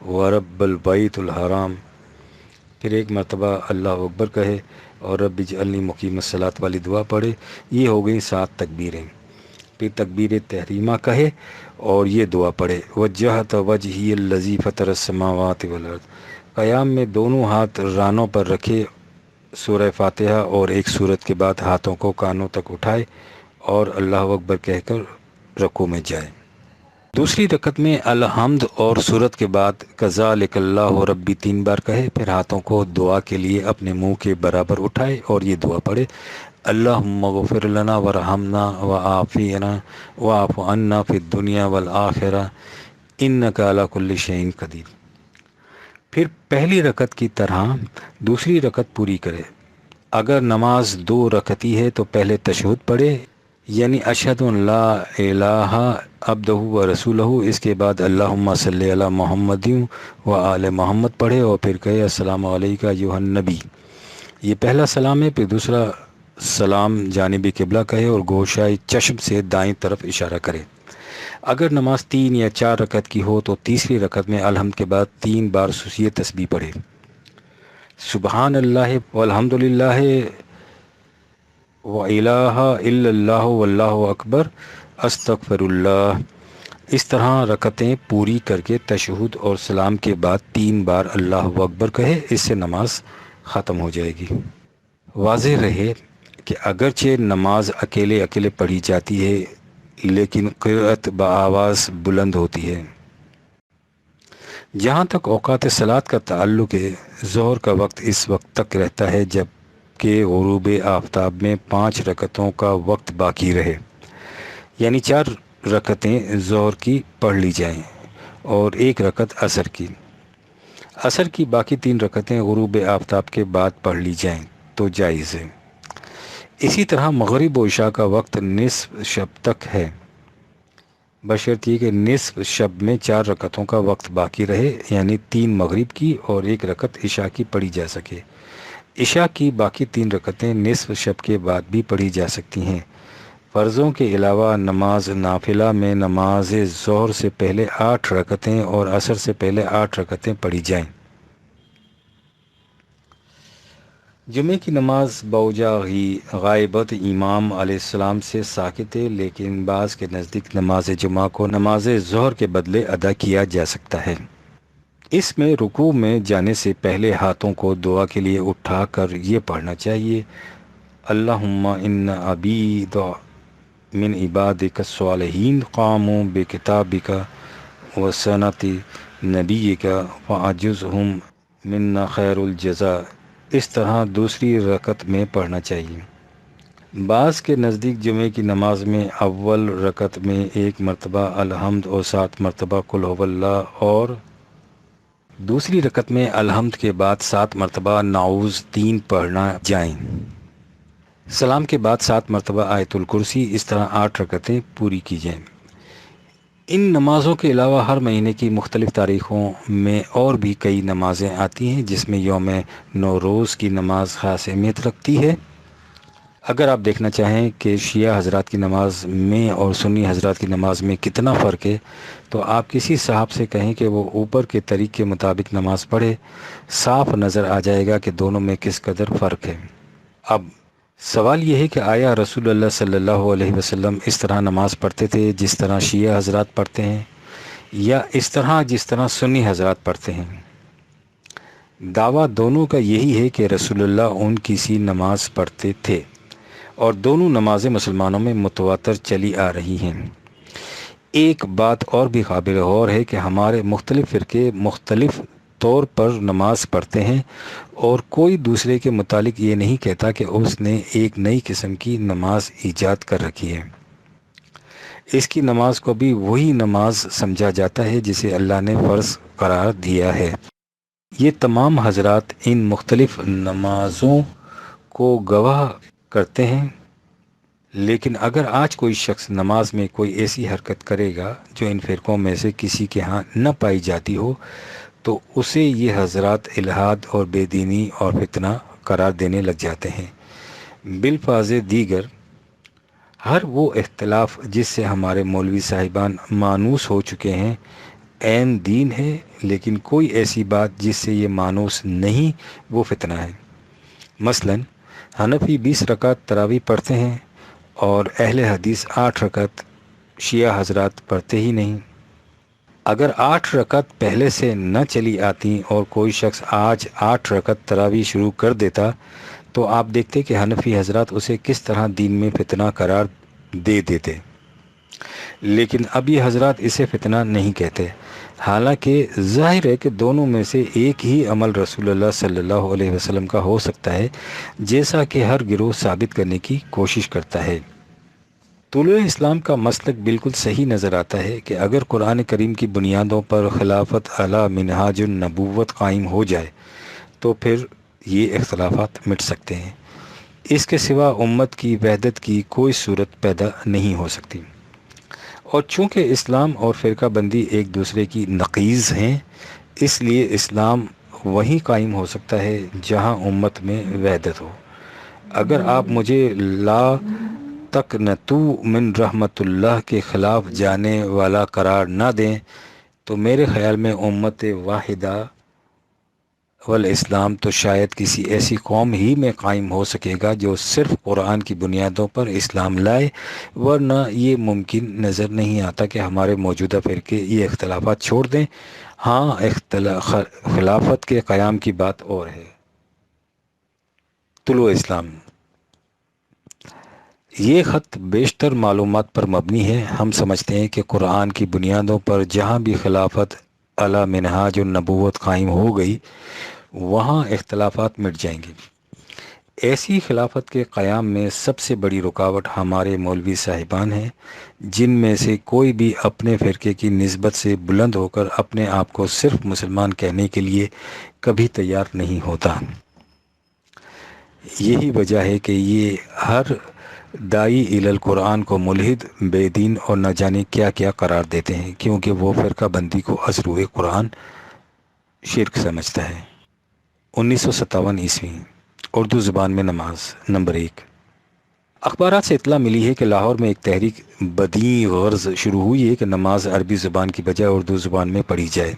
ورب البیت الحرام۔ پھر 1 مرتبہ اللہ اکبر کہے اور رب اجعلنی مقیم الصلاۃ والی دعا پڑھے۔ یہ ہو گئی 7 تکبیریں۔ پھر تکبیر تحریمہ کہے اور یہ دعا پڑھے، وجہت وجہی الذی فطر السماوات والارض۔ قیام میں دونوں ہاتھ رانوں پر رکھے، سورہ فاتحہ اور ایک سورت کے بعد ہاتھوں کو کانوں تک اٹھائے اور اللہ اکبر کہہ کر رکوع میں جائے۔ دوسری رکعت میں الحمد اور سورت کے بعد کذالک اللہ ربی 3 بار کہے، پھر ہاتھوں کو دعا کے لیے اپنے منہ کے برابر اٹھائے اور یہ دعا پڑھے، اللہم اغفر لنا ورحمنا وعافینا واعف عنا فی الدنیا والآخرہ انک علی کل شیء قدیر۔ پھر پہلی رکعت کی طرح دوسری رکعت پوری کرے۔ اگر نماز 2 رکعتی ہے تو پہلے تشہد پڑھے، یعنی اشہد ان لا الہ عبدہ و رسولہ، اس کے بعد اللہم صلی علی محمد و آل محمد پڑھے اور پھر کہے السلام علیکہ ایھا النبی۔ یہ پہلا سلام ہے۔ پھر دوسرا سلام جانب قبلہ کہے اور گوشۂ چشم سے دائیں طرف اشارہ کرے۔ اگر نماز 3 یا 4 رکعت کی ہو تو تیسری رکعت میں الحمد کے بعد 3 بار یہ تسبیح پڑھے، سبحان اللہ والحمد للہ وَإِلَٰهَ إِلَّا اللَّهُ وَاللَّهُ اکبر استغفر اللہ۔ اس طرح رکعتیں پوری کر کے تشہد اور سلام کے بعد 3 بار اللہ اکبر کہے، اس سے نماز ختم ہو جائے گی۔ واضح رہے کہ اگرچہ نماز اکیلے اکیلے پڑھی جاتی ہے لیکن قرأت بآواز بلند ہوتی ہے۔ جہاں تک اوقات صلاۃ کا تعلق ہے، ظہر کا وقت اس وقت تک رہتا ہے جب کہ غروب آفتاب میں 5 رکعتوں کا وقت باقی رہے، یعنی 4 رکعتیں ظہر کی پڑھ لی جائیں اور 1 رکعت عصر کی۔ عصر کی باقی 3 رکعتیں غروب آفتاب کے بعد پڑھ لی جائیں تو جائز ہے۔ اسی طرح مغرب و عشاء کا وقت نصف شب تک ہے، بشرط یہ کہ نصف شب میں 4 رکعتوں کا وقت باقی رہے، یعنی 3 مغرب کی اور 1 رکعت عشاء کی پڑھی جا سکے۔ عشاء کی باقی 3 رکعتیں نصف شب کے بعد بھی پڑھی جا سکتی ہیں۔ فرضوں کے علاوہ نماز نافلہ میں نماز ظہر سے پہلے 8 رکعتیں اور عصر سے پہلے 8 رکعتیں پڑھی جائیں۔ جمعے کی نماز باوجہ غائبت امام علیہ السلام سے ساکت ہے، لیکن بعض کے نزدیک نماز جمعہ کو نماز ظہر کے بدلے ادا کیا جا سکتا ہے۔ اس میں رکوع میں جانے سے پہلے ہاتھوں کو دعا کے لیے اٹھا کر یہ پڑھنا چاہیے، اللہم ان عبید من عبادک الصالحین قاموا بکتابک وسنت نبیک فاعجزہم منا خیر الجزاء۔ اس طرح دوسری رکعت میں پڑھنا چاہیے۔ بعض کے نزدیک جمعے کی نماز میں اول رکعت میں 1 مرتبہ الحمد اور 7 مرتبہ قل هو اللہ، اور دوسری رکعت میں الحمد کے بعد 7 مرتبہ نعوذ 3 پڑھنا جائیں۔ سلام کے بعد 7 مرتبہ آیت الکرسی، اس طرح 8 رکعتیں پوری کی جائیں۔ ان نمازوں کے علاوہ ہر مہینے کی مختلف تاریخوں میں اور بھی کئی نمازیں آتی ہیں جس میں یوم نوروز کی نماز خاص اہمیت رکھتی ہے۔ اگر آپ دیکھنا چاہیں کہ شیعہ حضرات کی نماز میں اور سنی حضرات کی نماز میں کتنا فرق ہے تو آپ کسی صاحب سے کہیں کہ وہ اوپر کے طریق کے مطابق نماز پڑھے، صاف نظر آ جائے گا کہ دونوں میں کس قدر فرق ہے۔ اب سوال یہ ہے کہ آیا رسول اللہ صلی اللہ علیہ وسلم اس طرح نماز پڑھتے تھے جس طرح شیعہ حضرات پڑھتے ہیں، یا اس طرح جس طرح سنی حضرات پڑھتے ہیں؟ دعویٰ دونوں کا یہی ہے کہ رسول اللہ ان کی سی نماز پڑھتے تھے، اور دونوں نمازیں مسلمانوں میں متواتر چلی آ رہی ہیں۔ ایک بات اور بھی قابل غور ہے کہ ہمارے مختلف فرقے مختلف طور پر نماز پڑھتے ہیں، اور کوئی دوسرے کے متعلق یہ نہیں کہتا کہ اس نے ایک نئی قسم کی نماز ایجاد کر رکھی ہے۔ اس کی نماز کو بھی وہی نماز سمجھا جاتا ہے جسے اللہ نے فرض قرار دیا ہے۔ یہ تمام حضرات ان مختلف نمازوں کو گواہ کرتے ہیں، لیکن اگر آج کوئی شخص نماز میں کوئی ایسی حرکت کرے گا جو ان فرقوں میں سے کسی کے ہاں نہ پائی جاتی ہو تو اسے یہ حضرات الحاد اور بے دینی اور فتنہ قرار دینے لگ جاتے ہیں۔ بالفاظ دیگر، ہر وہ اختلاف جس سے ہمارے مولوی صاحبان مانوس ہو چکے ہیں عین دین ہے، لیکن کوئی ایسی بات جس سے یہ مانوس نہیں وہ فتنہ ہے۔ مثلا حنفی 20 رکعت تراویح پڑھتے ہیں اور اہل حدیث 8 رکعت، شیعہ حضرات پڑھتے ہی نہیں۔ اگر 8 رکعت پہلے سے نہ چلی آتی اور کوئی شخص آج 8 رکعت تراویح شروع کر دیتا تو آپ دیکھتے کہ حنفی حضرات اسے کس طرح دین میں فتنہ قرار دے دیتے، لیکن اب یہ حضرات اسے فتنہ نہیں کہتے، حالانکہ ظاہر ہے کہ دونوں میں سے ایک ہی عمل رسول اللہ صلی اللہ علیہ وسلم کا ہو سکتا ہے، جیسا کہ ہر گروہ ثابت کرنے کی کوشش کرتا ہے۔ طلوع اسلام کا مسلک بالکل صحیح نظر آتا ہے کہ اگر قرآن کریم کی بنیادوں پر خلافت علی منہاج النبوت قائم ہو جائے تو پھر یہ اختلافات مٹ سکتے ہیں، اس کے سوا امت کی وحدت کی کوئی صورت پیدا نہیں ہو سکتی۔ اور چونکہ اسلام اور فرقہ بندی ایک دوسرے کی نقیض ہیں، اس لیے اسلام وہیں قائم ہو سکتا ہے جہاں امت میں وحدت ہو۔ اگر آپ مجھے لا تقنطو من رحمت اللہ کے خلاف جانے والا قرار نہ دیں تو میرے خیال میں امت واحدہ والاسلام تو شاید کسی ایسی قوم ہی میں قائم ہو سکے گا جو صرف قرآن کی بنیادوں پر اسلام لائے، ورنہ یہ ممکن نظر نہیں آتا کہ ہمارے موجودہ فرقے یہ اختلافات چھوڑ دیں۔ ہاں، خلافت کے قیام کی بات اور ہے۔ طلوع اسلام، یہ خط بیشتر معلومات پر مبنی ہے۔ ہم سمجھتے ہیں کہ قرآن کی بنیادوں پر جہاں بھی خلافت علی منہاج النبوت قائم ہو گئی وہاں اختلافات مٹ جائیں گے۔ ایسی خلافت کے قیام میں سب سے بڑی رکاوٹ ہمارے مولوی صاحبان ہیں، جن میں سے کوئی بھی اپنے فرقے کی نسبت سے بلند ہو کر اپنے آپ کو صرف مسلمان کہنے کے لیے کبھی تیار نہیں ہوتا۔ یہی وجہ ہے کہ یہ ہر داعی الی القرآن کو ملحد، بے دین اور نہ جانے کیا کیا قرار دیتے ہیں، کیونکہ وہ فرقہ بندی کو از روئے قرآن شرک سمجھتا ہے۔ 1957 عیسوی، اردو زبان میں نماز، نمبر 1۔ اخبارات سے اطلاع ملی ہے کہ لاہور میں ایک تحریک بدیع غرض شروع ہوئی ہے کہ نماز عربی زبان کی بجائے اردو زبان میں پڑھی جائے۔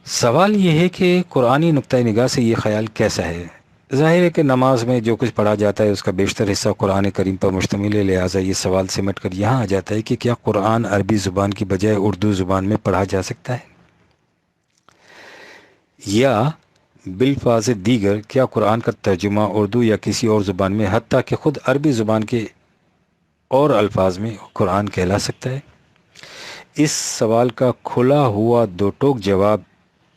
سوال یہ ہے کہ قرآنی نقطہ نگاہ سے یہ خیال کیسا ہے؟ ظاہر ہے کہ نماز میں جو کچھ پڑھا جاتا ہے اس کا بیشتر حصہ قرآن کریم پر مشتمل ہے، لہٰذا یہ سوال سمٹ کر یہاں آ جاتا ہے کہ کیا قرآن عربی زبان کی بجائے اردو زبان میں پڑھا جا سکتا ہے؟ یا بالفاظ دیگر، کیا قرآن کا ترجمہ اردو یا کسی اور زبان میں، حتیٰ کہ خود عربی زبان کے اور الفاظ میں قرآن کہلا سکتا ہے؟ اس سوال کا کھلا ہوا دو ٹوک جواب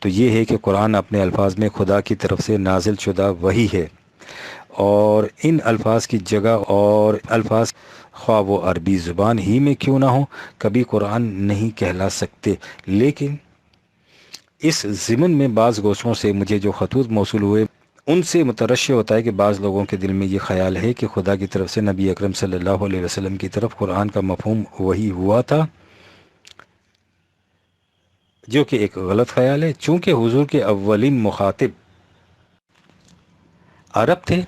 تو یہ ہے کہ قرآن اپنے الفاظ میں خدا کی طرف سے نازل شدہ وحی ہے، اور ان الفاظ کی جگہ اور الفاظ خواہ وہ عربی زبان ہی میں کیوں نہ ہو کبھی قرآن نہیں کہلا سکتے۔ لیکن اس ضمن میں بعض گوشوں سے مجھے جو خطوط موصول ہوئے ان سے مترشح ہوتا ہے کہ بعض لوگوں کے دل میں یہ خیال ہے کہ خدا کی طرف سے نبی اکرم صلی اللہ علیہ وسلم کی طرف قرآن کا مفہوم وہی ہوا تھا، جو کہ ایک غلط خیال ہے۔ چونکہ حضور کے اولین مخاطب عرب تھے،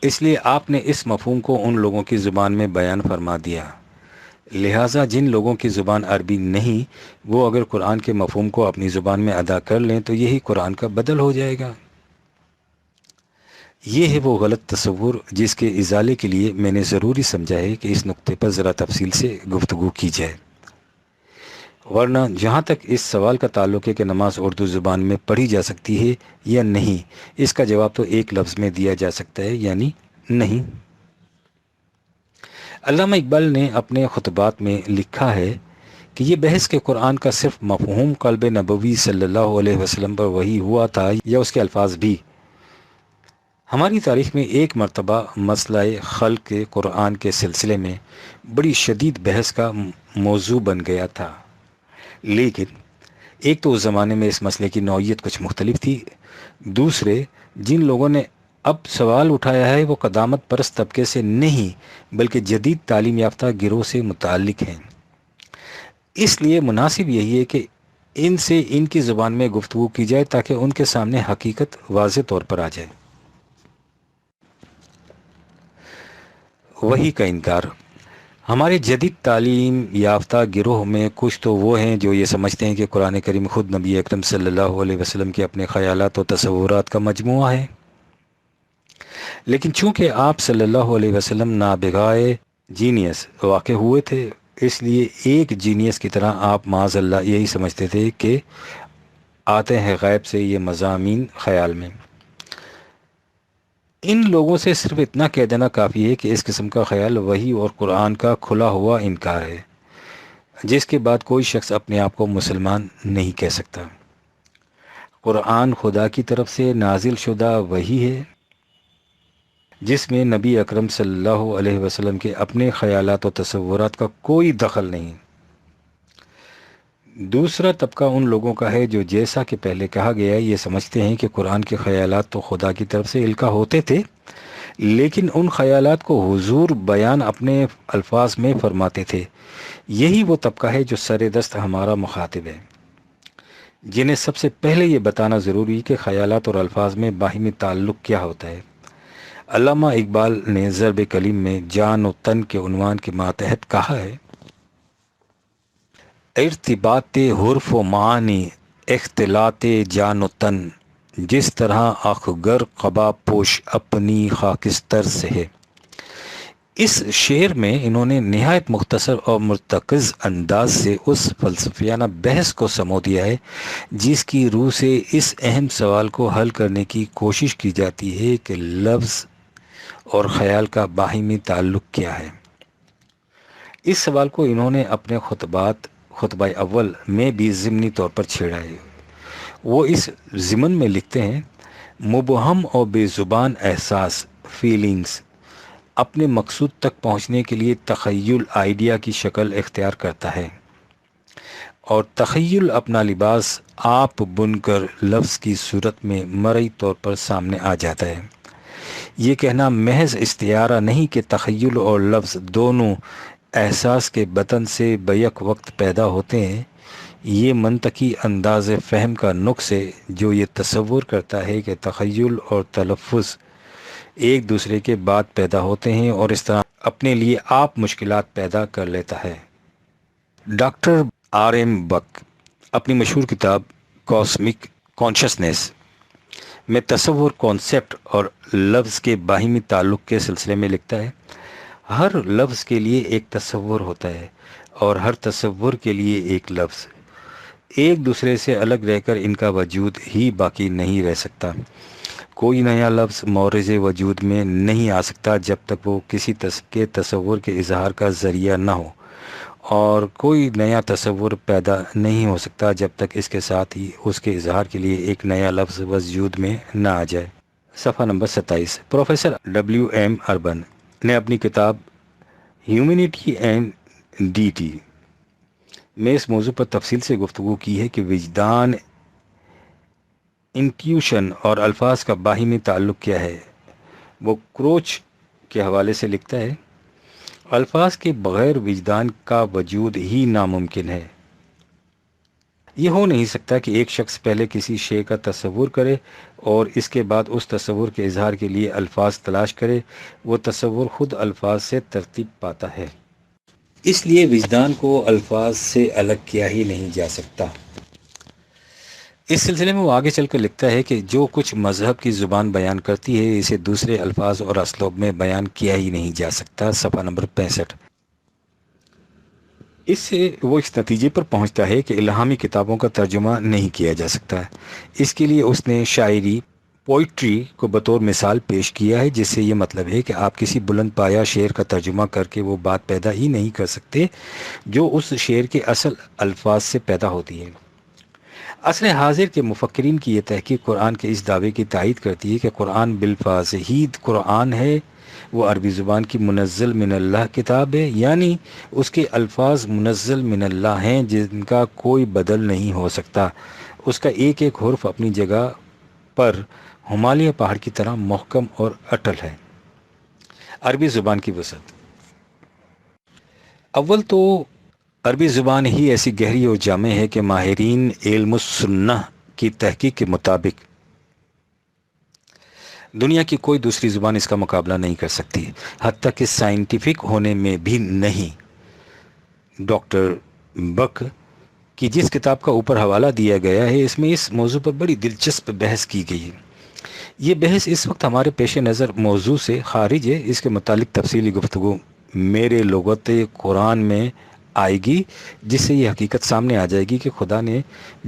اس لیے آپ نے اس مفہوم کو ان لوگوں کی زبان میں بیان فرما دیا، لہٰذا جن لوگوں کی زبان عربی نہیں وہ اگر قرآن کے مفہوم کو اپنی زبان میں ادا کر لیں تو یہی قرآن کا بدل ہو جائے گا۔ یہ ہے وہ غلط تصور جس کے ازالے کے لیے میں نے ضروری سمجھا ہے کہ اس نقطے پر ذرا تفصیل سے گفتگو کی جائے، ورنہ جہاں تک اس سوال کا تعلق ہے کہ نماز اردو زبان میں پڑھی جا سکتی ہے یا نہیں، اس کا جواب تو ایک لفظ میں دیا جا سکتا ہے، یعنی نہیں۔ علامہ اقبال نے اپنے خطبات میں لکھا ہے کہ یہ بحث کہ قرآن کا صرف مفہوم قلب نبوی صلی اللہ علیہ وسلم پر وحی ہوا تھا یا اس کے الفاظ بھی، ہماری تاریخ میں ایک مرتبہ مسئلہ خلق قرآن کے سلسلے میں بڑی شدید بحث کا موضوع بن گیا تھا، لیکن ایک تو اس زمانے میں اس مسئلے کی نوعیت کچھ مختلف تھی، دوسرے جن لوگوں نے اب سوال اٹھایا ہے وہ قدامت پرست طبقے سے نہیں بلکہ جدید تعلیم یافتہ گروہ سے متعلق ہیں۔ اس لیے مناسب یہی ہے کہ ان سے ان کی زبان میں گفتگو کی جائے تاکہ ان کے سامنے حقیقت واضح طور پر آ جائے۔ وحی کا انکار۔ ہمارے جدید تعلیم یافتہ گروہ میں کچھ تو وہ ہیں جو یہ سمجھتے ہیں کہ قرآن کریم خود نبی اکرم صلی اللہ علیہ وسلم کے اپنے خیالات و تصورات کا مجموعہ ہے، لیکن چونکہ آپ صلی اللہ علیہ وسلم نابغائے جینیس واقع ہوئے تھے، اس لیے ایک جینیس کی طرح آپ معاذ اللہ یہی سمجھتے تھے کہ آتے ہیں غیب سے یہ مضامین خیال میں۔ ان لوگوں سے صرف اتنا کہہ دینا کافی ہے کہ اس قسم کا خیال وحی اور قرآن کا کھلا ہوا انکار ہے، جس کے بعد کوئی شخص اپنے آپ کو مسلمان نہیں کہہ سکتا۔ قرآن خدا کی طرف سے نازل شدہ وحی ہے جس میں نبی اکرم صلی اللہ علیہ وسلم کے اپنے خیالات و تصورات کا کوئی دخل نہیں۔ دوسرا طبقہ ان لوگوں کا ہے جو جیسا کہ پہلے کہا گیا یہ سمجھتے ہیں کہ قرآن کے خیالات تو خدا کی طرف سے القا ہوتے تھے، لیکن ان خیالات کو حضور بیان اپنے الفاظ میں فرماتے تھے۔ یہی وہ طبقہ ہے جو سر دست ہمارا مخاطب ہے، جنہیں سب سے پہلے یہ بتانا ضروری ہے کہ خیالات اور الفاظ میں باہمی تعلق کیا ہوتا ہے۔ علامہ اقبال نے ضرب کلیم میں جان و تن کے عنوان کے ماتحت کہا ہے: ارتباط حرف و معنی اختلاط جان و تن، جس طرح اخگر قبا پوش اپنی خاکستر سے ہے۔ اس شعر میں انہوں نے نہایت مختصر اور مرتکز انداز سے اس فلسفیانہ بحث کو سمو دیا ہے جس کی روح سے اس اہم سوال کو حل کرنے کی کوشش کی جاتی ہے کہ لفظ اور خیال کا باہمی تعلق کیا ہے۔ اس سوال کو انہوں نے اپنے خطبہ اول میں بھی ضمنی طور پر چھیڑا ہے۔ وہ اس ضمن میں لکھتے ہیں: مبہم اور بے زبان احساس فیلنگز اپنے مقصود تک پہنچنے کے لیے تخیل آئیڈیا کی شکل اختیار کرتا ہے، اور تخیل اپنا لباس آپ بن کر لفظ کی صورت میں مرئی طور پر سامنے آ جاتا ہے۔ یہ کہنا محض استعارہ نہیں کہ تخیل اور لفظ دونوں احساس کے بطن سے بیک وقت پیدا ہوتے ہیں، یہ منطقی انداز فہم کا نقص ہے جو یہ تصور کرتا ہے کہ تخیل اور تلفظ ایک دوسرے کے بعد پیدا ہوتے ہیں اور اس طرح اپنے لیے آپ مشکلات پیدا کر لیتا ہے۔ ڈاکٹر آر ایم بک اپنی مشہور کتاب کاسمک کانشسنس میں تصور، کانسیپٹ اور لفظ کے باہمی تعلق کے سلسلے میں لکھتا ہے: ہر لفظ کے لیے ایک تصور ہوتا ہے اور ہر تصور کے لیے ایک لفظ۔ ایک دوسرے سے الگ رہ کر ان کا وجود ہی باقی نہیں رہ سکتا۔ کوئی نیا لفظ مورز وجود میں نہیں آ سکتا جب تک وہ کسی کے تصور کے اظہار کا ذریعہ نہ ہو، اور کوئی نیا تصور پیدا نہیں ہو سکتا جب تک اس کے ساتھ ہی اس کے اظہار کے لیے ایک نیا لفظ وجود میں نہ آ جائے۔ صفحہ نمبر 27۔ Professor W.M. اربن نے اپنی کتاب ہیومینٹی اینڈ ڈیٹی میں اس موضوع پر تفصیل سے گفتگو کی ہے کہ وجدان، انٹیوشن اور الفاظ کا باہمی تعلق کیا ہے۔ وہ کروچ کے حوالے سے لکھتا ہے: الفاظ کے بغیر وجدان کا وجود ہی ناممکن ہے۔ یہ ہو نہیں سکتا کہ ایک شخص پہلے کسی شے کا تصور کرے اور اس کے بعد اس تصور کے اظہار کے لیے الفاظ تلاش کرے۔ وہ تصور خود الفاظ سے ترتیب پاتا ہے، اس لیے وجدان کو الفاظ سے الگ کیا ہی نہیں جا سکتا۔ اس سلسلے میں وہ آگے چل کر لکھتا ہے کہ جو کچھ مذہب کی زبان بیان کرتی ہے اسے دوسرے الفاظ اور اسلوب میں بیان کیا ہی نہیں جا سکتا۔ صفحہ نمبر 65۔ اس سے وہ اس نتیجے پر پہنچتا ہے کہ الہامی کتابوں کا ترجمہ نہیں کیا جا سکتا۔ اس کے لیے اس نے شاعری، پوئٹری کو بطور مثال پیش کیا ہے، جس سے یہ مطلب ہے کہ آپ کسی بلند پایا شعر کا ترجمہ کر کے وہ بات پیدا ہی نہیں کر سکتے جو اس شعر کے اصل الفاظ سے پیدا ہوتی ہے۔ عصر حاضر کے مفکرین کی یہ تحقیق قرآن کے اس دعوے کی تائید کرتی ہے کہ قرآن بالفاظ ہی قرآن ہے، وہ عربی زبان کی منزل من اللہ کتاب ہے، یعنی اس کے الفاظ منزل من اللہ ہیں جن کا کوئی بدل نہیں ہو سکتا۔ اس کا ایک ایک حرف اپنی جگہ پر ہمالیہ پہاڑ کی طرح محکم اور اٹل ہے۔ عربی زبان کی وسعت۔ اول تو عربی زبان ہی ایسی گہری اور جامع ہے کہ ماہرین علم السنہ کی تحقیق کے مطابق دنیا کی کوئی دوسری زبان اس کا مقابلہ نہیں کر سکتی، حتیٰ کہ سائنٹیفک ہونے میں بھی نہیں۔ ڈاکٹر بک کی جس کتاب کا اوپر حوالہ دیا گیا ہے، اس میں اس موضوع پر بڑی دلچسپ بحث کی گئی ہے۔ یہ بحث اس وقت ہمارے پیش نظر موضوع سے خارج ہے، اس کے متعلق تفصیلی گفتگو میرے لغت قرآن میں آئے گی، جس سے یہ حقیقت سامنے آ جائے گی کہ خدا نے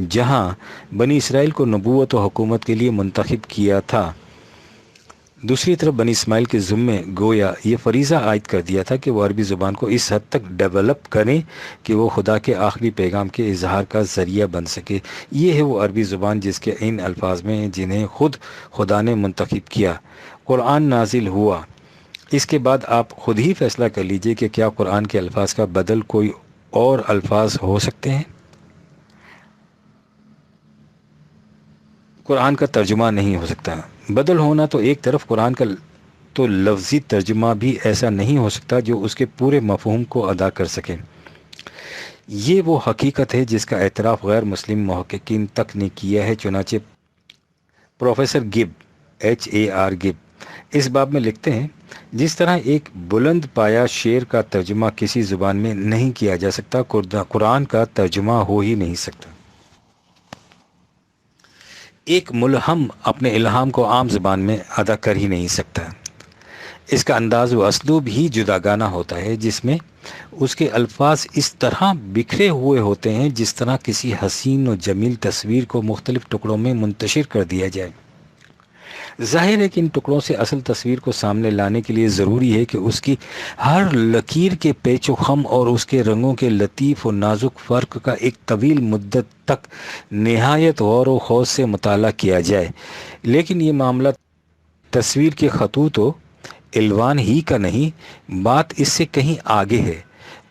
جہاں بنی اسرائیل کو نبوت و حکومت کے لیے منتخب کیا تھا، دوسری طرف بنی اسماعیل کے ذمے گویا یہ فریضہ عائد کر دیا تھا کہ وہ عربی زبان کو اس حد تک ڈیولپ کریں کہ وہ خدا کے آخری پیغام کے اظہار کا ذریعہ بن سکے۔ یہ ہے وہ عربی زبان جس کے ان الفاظ میں جنہیں خود خدا نے منتخب کیا۔ قرآن نازل ہوا، اس کے بعد آپ خود ہی فیصلہ کر لیجئے کہ کیا قرآن کے الفاظ کا بدل کوئی اور الفاظ ہو سکتے ہیں؟ قرآن کا ترجمہ نہیں ہو سکتا۔ بدل ہونا تو ایک طرف، قرآن کا تو لفظی ترجمہ بھی ایسا نہیں ہو سکتا جو اس کے پورے مفہوم کو ادا کر سکے۔ یہ وہ حقیقت ہے جس کا اعتراف غیر مسلم محققین تک نے کیا ہے، چنانچہ پروفیسر گب HAR گب اس باب میں لکھتے ہیں، جس طرح ایک بلند پایا شعر کا ترجمہ کسی زبان میں نہیں کیا جا سکتا، قرآن کا ترجمہ ہو ہی نہیں سکتا۔ ایک ملہم اپنے الہام کو عام زبان میں ادا کر ہی نہیں سکتا۔ اس کا انداز و اسلوب ہی جداگانہ ہوتا ہے، جس میں اس کے الفاظ اس طرح بکھرے ہوئے ہوتے ہیں جس طرح کسی حسین و جمیل تصویر کو مختلف ٹکڑوں میں منتشر کر دیا جائے۔ ظاہر ہے کہ ان ٹکڑوں سے اصل تصویر کو سامنے لانے کے لیے ضروری ہے کہ اس کی ہر لکیر کے پیچ و خم اور اس کے رنگوں کے لطیف و نازک فرق کا ایک طویل مدت تک نہایت غور و خوض سے مطالعہ کیا جائے، لیکن یہ معاملہ تصویر کے خطوط و الوان ہی کا نہیں، بات اس سے کہیں آگے ہے۔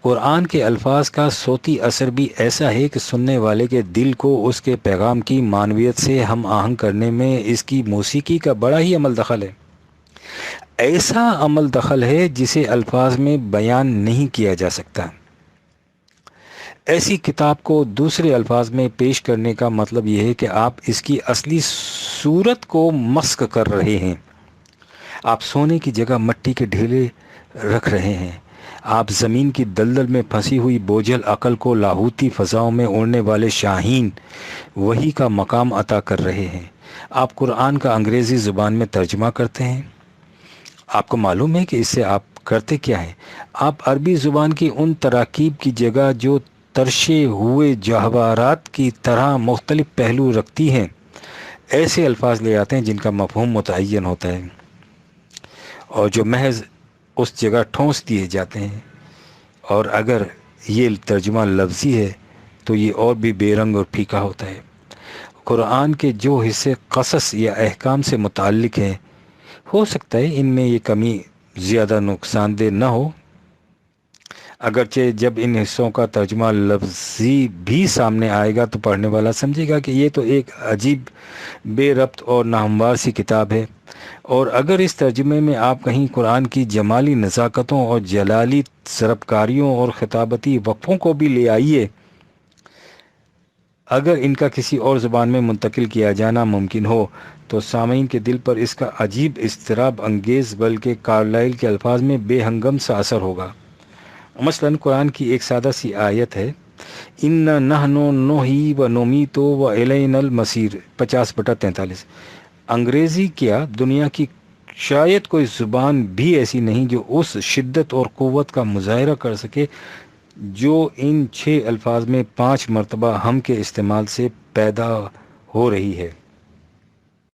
قرآن کے الفاظ کا صوتی اثر بھی ایسا ہے کہ سننے والے کے دل کو اس کے پیغام کی معنویت سے ہم آہنگ کرنے میں اس کی موسیقی کا بڑا ہی عمل دخل ہے۔ ایسا عمل دخل ہے جسے الفاظ میں بیان نہیں کیا جا سکتا۔ ایسی کتاب کو دوسرے الفاظ میں پیش کرنے کا مطلب یہ ہے کہ آپ اس کی اصلی صورت کو مسخ کر رہے ہیں۔ آپ سونے کی جگہ مٹی کے ڈھیلے رکھ رہے ہیں۔ آپ زمین کی دلدل میں پھنسی ہوئی بوجھل عقل کو لاہوتی فضاؤں میں اڑنے والے شاہین وحی کا مقام عطا کر رہے ہیں۔ آپ قرآن کا انگریزی زبان میں ترجمہ کرتے ہیں۔ آپ کو معلوم ہے کہ اس سے آپ کرتے کیا ہیں؟ آپ عربی زبان کی ان تراکیب کی جگہ جو ترشے ہوئے جواہرات کی طرح مختلف پہلو رکھتی ہیں، ایسے الفاظ لے آتے ہیں جن کا مفہوم متعین ہوتا ہے اور جو محض اس جگہ ٹھونس دیے جاتے ہیں، اور اگر یہ ترجمہ لفظی ہے تو یہ اور بھی بے رنگ اور پھیکا ہوتا ہے۔ قرآن کے جو حصے قصص یا احکام سے متعلق ہیں، ہو سکتا ہے ان میں یہ کمی زیادہ نقصان دہ نہ ہو، اگرچہ جب ان حصوں کا ترجمہ لفظی بھی سامنے آئے گا تو پڑھنے والا سمجھے گا کہ یہ تو ایک عجیب بے ربط اور ناہموار سی کتاب ہے۔ اور اگر اس ترجمے میں آپ کہیں قرآن کی جمالی نزاکتوں اور جلالی سربکاریوں اور خطابتی وقفوں کو بھی لے آئیے، اگر ان کا کسی اور زبان میں منتقل کیا جانا ممکن ہو تو سامعین کے دل پر اس کا عجیب اضطراب انگیز بلکہ کارلائل کے الفاظ میں بے ہنگم سا اثر ہوگا۔ مثلاً قرآن کی ایک سادہ سی آیت ہے، اِنَّا نَحْنُ نُحْيِي وَنُمِيتُ وَإِلَيْنَا الْمَصِيرُ 50/43۔ انگریزی کیا دنیا کی شاید کوئی زبان بھی ایسی نہیں جو اس شدت اور قوت کا مظاہرہ کر سکے جو ان 6 الفاظ میں 5 مرتبہ ہم کے استعمال سے پیدا ہو رہی ہے۔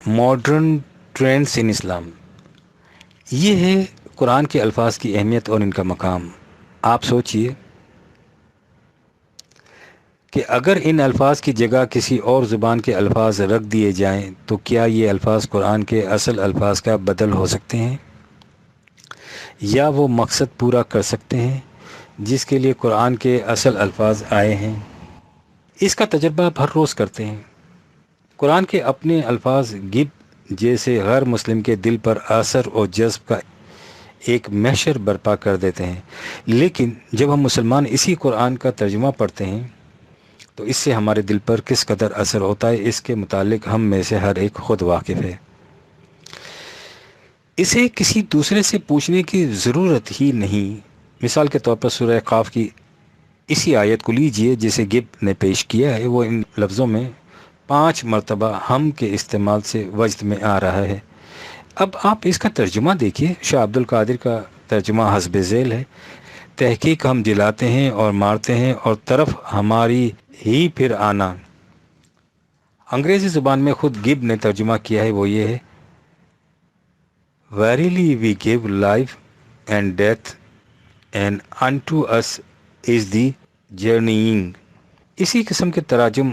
ماڈرن ٹرینڈز ان اسلام، یہ ہے قرآن کے الفاظ کی اہمیت اور ان کا مقام۔ آپ سوچئے کہ اگر ان الفاظ کی جگہ کسی اور زبان کے الفاظ رکھ دیے جائیں تو کیا یہ الفاظ قرآن کے اصل الفاظ کا بدل ہو سکتے ہیں؟ یا وہ مقصد پورا کر سکتے ہیں جس کے لیے قرآن کے اصل الفاظ آئے ہیں؟ اس کا تجربہ آپ ہر روز کرتے ہیں۔ قرآن کے اپنے الفاظ گب جیسے غیر مسلم کے دل پر اثر اور جذب کا ایک محشر برپا کر دیتے ہیں، لیکن جب ہم مسلمان اسی قرآن کا ترجمہ پڑھتے ہیں تو اس سے ہمارے دل پر کس قدر اثر ہوتا ہے، اس کے متعلق ہم میں سے ہر ایک خود واقف ہے۔ اسے کسی دوسرے سے پوچھنے کی ضرورت ہی نہیں۔ مثال کے طور پر سورہ قاف کی اسی آیت کو لیجئے جسے گب نے پیش کیا ہے، وہ ان لفظوں میں 5 مرتبہ ہم کے استعمال سے وجد میں آ رہا ہے۔ اب آپ اس کا ترجمہ دیکھیے۔ شاہ عبد القادر کا ترجمہ حسب ذیل ہے: تحقیق ہم جلاتے ہیں اور مارتے ہیں اور طرف ہماری ہی پھر آنا۔ انگریزی زبان میں خود گب نے ترجمہ کیا ہے، وہ یہ ہے: Verily we give life and death, and unto us is the journeying۔ اسی قسم کے تراجم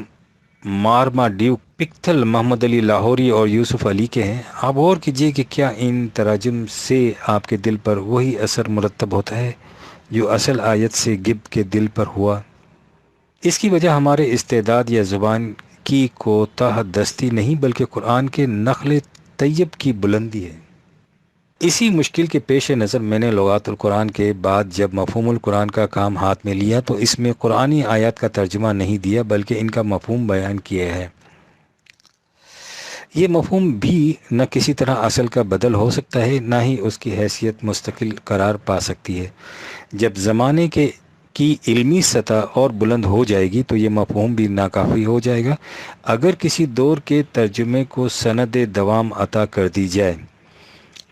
مارما ڈیوک پکتل، محمد علی لاہوری اور یوسف علی کے ہیں۔ آپ غور کیجئے کہ کیا ان تراجم سے آپ کے دل پر وہی اثر مرتب ہوتا ہے جو اصل آیت سے گب کے دل پر ہوا؟ اس کی وجہ ہمارے استعداد یا زبان کی کوتاہ دستی نہیں، بلکہ قرآن کے نقل طیب کی بلندی ہے۔ اسی مشکل کے پیش نظر میں نے لغات القرآن کے بعد جب مفہوم القرآن کا کام ہاتھ میں لیا تو اس میں قرآنی آیات کا ترجمہ نہیں دیا بلکہ ان کا مفہوم بیان کیا ہے۔ یہ مفہوم بھی نہ کسی طرح اصل کا بدل ہو سکتا ہے، نہ ہی اس کی حیثیت مستقل قرار پا سکتی ہے۔ جب زمانے کی علمی سطح اور بلند ہو جائے گی تو یہ مفہوم بھی ناکافی ہو جائے گا۔ اگر کسی دور کے ترجمے کو سند دوام عطا کر دی جائے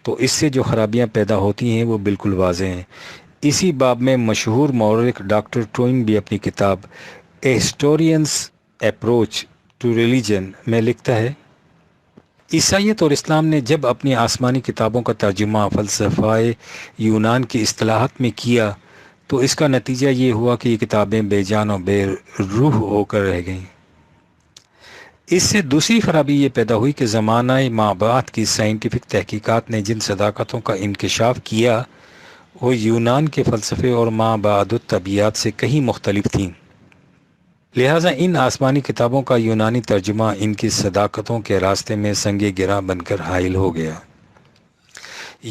تو اس سے جو خرابیاں پیدا ہوتی ہیں وہ بالکل واضح ہیں۔ اسی باب میں مشہور مورخ ڈاکٹر ٹوئن بھی اپنی کتاب اے ہسٹورینز اپروچ ٹو ریلیجن میں لکھتا ہے: عیسائیت اور اسلام نے جب اپنی آسمانی کتابوں کا ترجمہ فلسفہ یونان کی اصطلاحات میں کیا تو اس کا نتیجہ یہ ہوا کہ یہ کتابیں بے جان اور بے روح ہو کر رہ گئیں۔ اس سے دوسری خرابی یہ پیدا ہوئی کہ زمانہ مابعد کی سائنٹیفک تحقیقات نے جن صداقتوں کا انکشاف کیا وہ یونان کے فلسفے اور مابعد الطبیعیات سے کہیں مختلف تھیں، لہٰذا ان آسمانی کتابوں کا یونانی ترجمہ ان کی صداقتوں کے راستے میں سنگ گراں بن کر حائل ہو گیا۔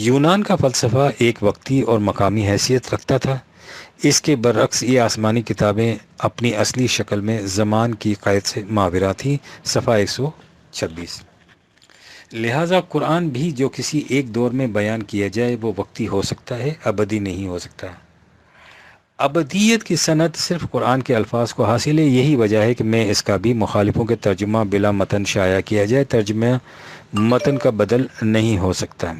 یونان کا فلسفہ ایک وقتی اور مقامی حیثیت رکھتا تھا، اس کے برعکس یہ آسمانی کتابیں اپنی اصلی شکل میں زمان کی قید سے ماورا تھیں۔ صفحہ 126۔ لہٰذا قرآن بھی جو کسی ایک دور میں بیان کیا جائے وہ وقتی ہو سکتا ہے، ابدی نہیں ہو سکتا۔ ابدیت کی سند صرف قرآن کے الفاظ کو حاصل ہے، یہی وجہ ہے کہ میں اس کا بھی مخالفوں کے ترجمہ بلا متن شائع کیا جائے، ترجمہ متن کا بدل نہیں ہو سکتا۔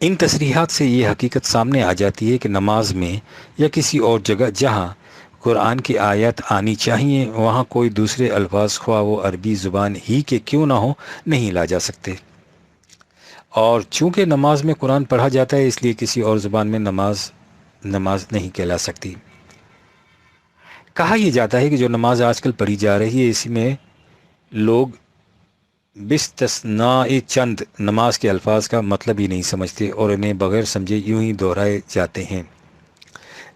ان تصریحات سے یہ حقیقت سامنے آ جاتی ہے کہ نماز میں یا کسی اور جگہ جہاں قرآن کی آیات آنی چاہیے وہاں کوئی دوسرے الفاظ خواہ وہ عربی زبان ہی کے کیوں نہ ہو نہیں لا جا سکتے، اور چونکہ نماز میں قرآن پڑھا جاتا ہے اس لیے کسی اور زبان میں نماز نہیں کہلا سکتی۔ کہا یہ جاتا ہے کہ جو نماز آج کل پڑھی جا رہی ہے اس میں لوگ باستثناء چند نماز کے الفاظ کا مطلب ہی نہیں سمجھتے اور انہیں بغیر سمجھے یوں ہی دہرائے جاتے ہیں۔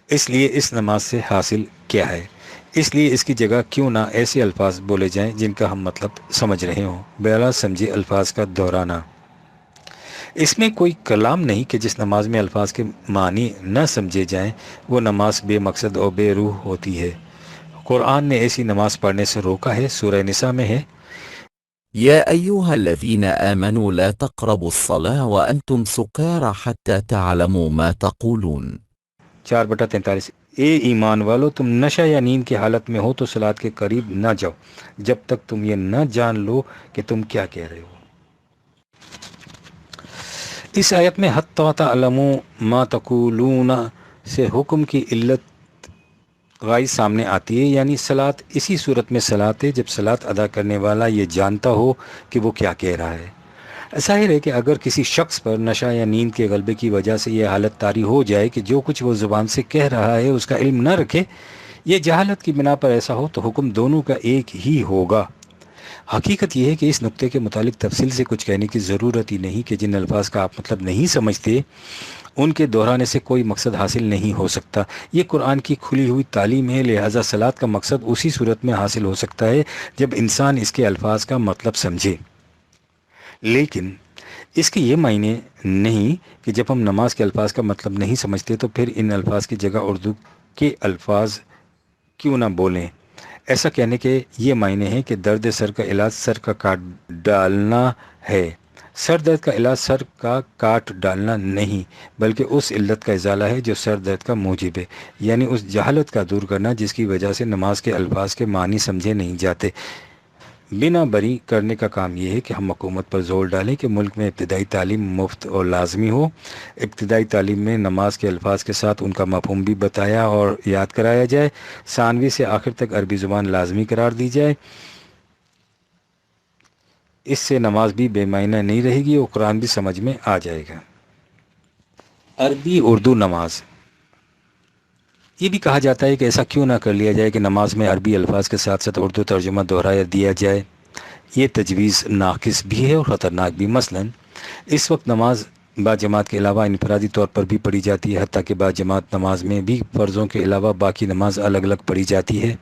اس لیے اس نماز سے حاصل کیا ہے؟ اس لیے اس کی جگہ کیوں نہ ایسے الفاظ بولے جائیں جن کا ہم مطلب سمجھ رہے ہوں، بلا سمجھے الفاظ کا دہرانا۔ اس میں کوئی کلام نہیں کہ جس نماز میں الفاظ کے معنی نہ سمجھے جائیں وہ نماز بے مقصد اور بے روح ہوتی ہے۔ قرآن نے ایسی نماز پڑھنے سے روکا ہے۔ سورہ نساء میں ہے: يا أيها الذين آمنوا لا تقربوا الصلاة وأنتم سكارى حتى تعلموا ما تقولون۔ 4/43۔ اے ایمان والو، تم نشہ یا نیند کی حالت میں ہو تو صلاۃ کے قریب نہ جاؤ جب تک تم یہ نہ جان لو کہ تم کیا کہہ رہے ہو۔ اس آیت میں حتی تعلموا ما تقولون سے حکم کی علت غائب سامنے آتی ہے، یعنی صلاۃ اسی صورت میں صلاۃ ہے جب صلاۃ ادا کرنے والا یہ جانتا ہو کہ وہ کیا کہہ رہا ہے۔ ظاہر ہے کہ اگر کسی شخص پر نشہ یا نیند کے غلبے کی وجہ سے یہ حالت طاری ہو جائے کہ جو کچھ وہ زبان سے کہہ رہا ہے اس کا علم نہ رکھے، یہ جہالت کی بنا پر ایسا ہو تو حکم دونوں کا ایک ہی ہوگا۔ حقیقت یہ ہے کہ اس نقطے کے متعلق تفصیل سے کچھ کہنے کی ضرورت ہی نہیں کہ جن الفاظ کا آپ مطلب نہیں سمجھتے ان کے دہرانے سے کوئی مقصد حاصل نہیں ہو سکتا۔ یہ قرآن کی کھلی ہوئی تعلیم ہے، لہٰذا صلاۃ کا مقصد اسی صورت میں حاصل ہو سکتا ہے جب انسان اس کے الفاظ کا مطلب سمجھے، لیکن اس کے یہ معنی نہیں کہ جب ہم نماز کے الفاظ کا مطلب نہیں سمجھتے تو پھر ان الفاظ کی جگہ اردو کے الفاظ کیوں نہ بولیں۔ ایسا کہنے کے یہ معنی ہے کہ درد سر کا علاج سر کا کاٹ ڈالنا ہے۔ سر درد کا علاج سر کا کاٹ ڈالنا نہیں، بلکہ اس علت کا ازالہ ہے جو سر درد کا موجب ہے، یعنی اس جہالت کا دور کرنا جس کی وجہ سے نماز کے الفاظ کے معنی سمجھے نہیں جاتے۔ بنا بری کرنے کا کام یہ ہے کہ ہم حکومت پر زور ڈالیں کہ ملک میں ابتدائی تعلیم مفت اور لازمی ہو۔ ابتدائی تعلیم میں نماز کے الفاظ کے ساتھ ان کا مفہوم بھی بتایا اور یاد کرایا جائے۔ ثانوی سے آخر تک عربی زبان لازمی قرار دی جائے۔ اس سے نماز بھی بے معنی نہیں رہے گی اور قرآن بھی سمجھ میں آ جائے گا۔ عربی اردو نماز، یہ بھی کہا جاتا ہے کہ ایسا کیوں نہ کر لیا جائے کہ نماز میں عربی الفاظ کے ساتھ ساتھ اردو ترجمہ دہرایا دیا جائے۔ یہ تجویز ناقص بھی ہے اور خطرناک بھی۔ مثلا اس وقت نماز با جماعت کے علاوہ انفرادی طور پر بھی پڑھی جاتی ہے، حتیٰ کہ با جماعت نماز میں بھی فرضوں کے علاوہ باقی نماز الگ الگ پڑھی جاتی ہے۔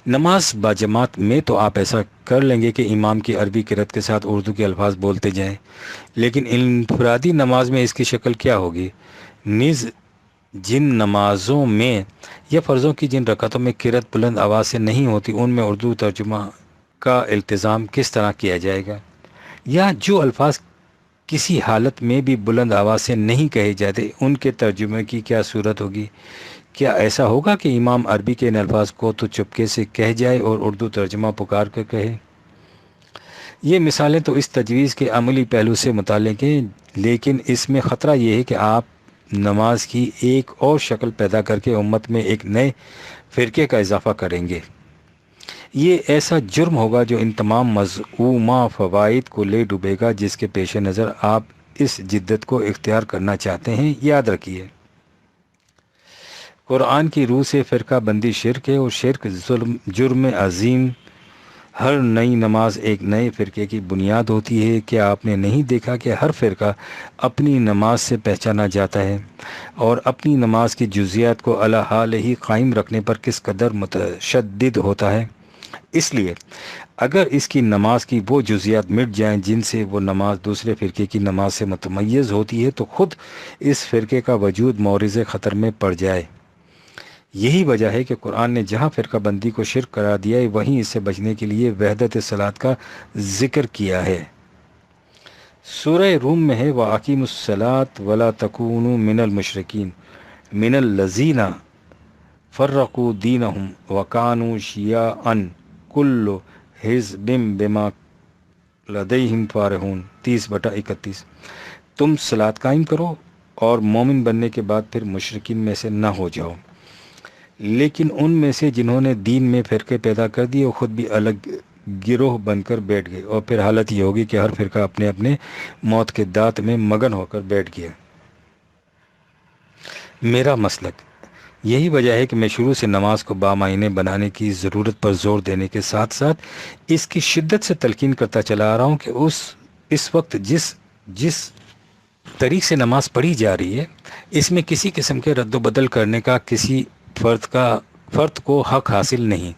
نماز با جماعت میں تو آپ ایسا کر لیں گے کہ امام کی عربی قرأت کے ساتھ اردو کے الفاظ بولتے جائیں، لیکن انفرادی نماز میں اس کی شکل کیا ہوگی؟ نیز جن نمازوں میں یا فرضوں کی جن رکعتوں میں قرأت بلند آواز سے نہیں ہوتی ان میں اردو ترجمہ کا التزام کس طرح کیا جائے گا؟ یا جو الفاظ کسی حالت میں بھی بلند آواز سے نہیں کہے جاتے ان کے ترجمے کی کیا صورت ہوگی؟ کیا ایسا ہوگا کہ امام عربی کے ان الفاظ کو تو چپکے سے کہہ جائے اور اردو ترجمہ پکار کر کہے؟ یہ مثالیں تو اس تجویز کے عملی پہلو سے متعلق ہیں، لیکن اس میں خطرہ یہ ہے کہ آپ نماز کی ایک اور شکل پیدا کر کے امت میں ایک نئے فرقے کا اضافہ کریں گے۔ یہ ایسا جرم ہوگا جو ان تمام مذکورہ فوائد کو لے ڈوبے گا جس کے پیش نظر آپ اس جدت کو اختیار کرنا چاہتے ہیں۔ یاد رکھیے، قرآن کی روح سے فرقہ بندی شرک ہے اور شرک جرم عظیم۔ ہر نئی نماز ایک نئے فرقے کی بنیاد ہوتی ہے۔ کیا آپ نے نہیں دیکھا کہ ہر فرقہ اپنی نماز سے پہچانا جاتا ہے اور اپنی نماز کی جزیات کو علی حال ہی قائم رکھنے پر کس قدر متشدد ہوتا ہے؟ اس لیے اگر اس کی نماز کی وہ جزیات مٹ جائیں جن سے وہ نماز دوسرے فرقے کی نماز سے متمیز ہوتی ہے تو خود اس فرقے کا وجود معرض خطر میں پڑ جائے۔ یہی وجہ ہے کہ قرآن نے جہاں فرقہ بندی کو شرک قرار دیا ہے وہیں اس سے بچنے کے لیے وحدت صلاۃ کا ذکر کیا ہے۔ سورہ روم میں ہے وَأَقِیمُوا الصَّلَاةَ وَلَا تَکُونُوا مِنَ الْمُشْرِکِینَ مِنَ الَّذِینَ فَرَّقُوا دِینَہُمْ وَکَانُوا شِیَعًا کُلُّ حِزْبٍ بِمَا لَدَیہِمْ فَارِحُونَ 30/31۔ تم صلاۃ قائم کرو اور مومن بننے کے بعد پھر مشرکین میں سے نہ ہو جاؤ، لیکن ان میں سے جنہوں نے دین میں فرقے پیدا کر دیے وہ خود بھی الگ گروہ بن کر بیٹھ گئے، اور پھر حالت یہ ہوگی کہ ہر فرقہ اپنے اپنے موت کے دانت میں مگن ہو کر بیٹھ گیا۔ میرا مسلک یہی وجہ ہے کہ میں شروع سے نماز کو بامعنی بنانے کی ضرورت پر زور دینے کے ساتھ ساتھ اس کی شدت سے تلقین کرتا چلا آ رہا ہوں کہ اس وقت جس طریق سے نماز پڑھی جا رہی ہے اس میں کسی قسم کے رد و بدل کرنے کا کسی فرد کو حق حاصل نہیں۔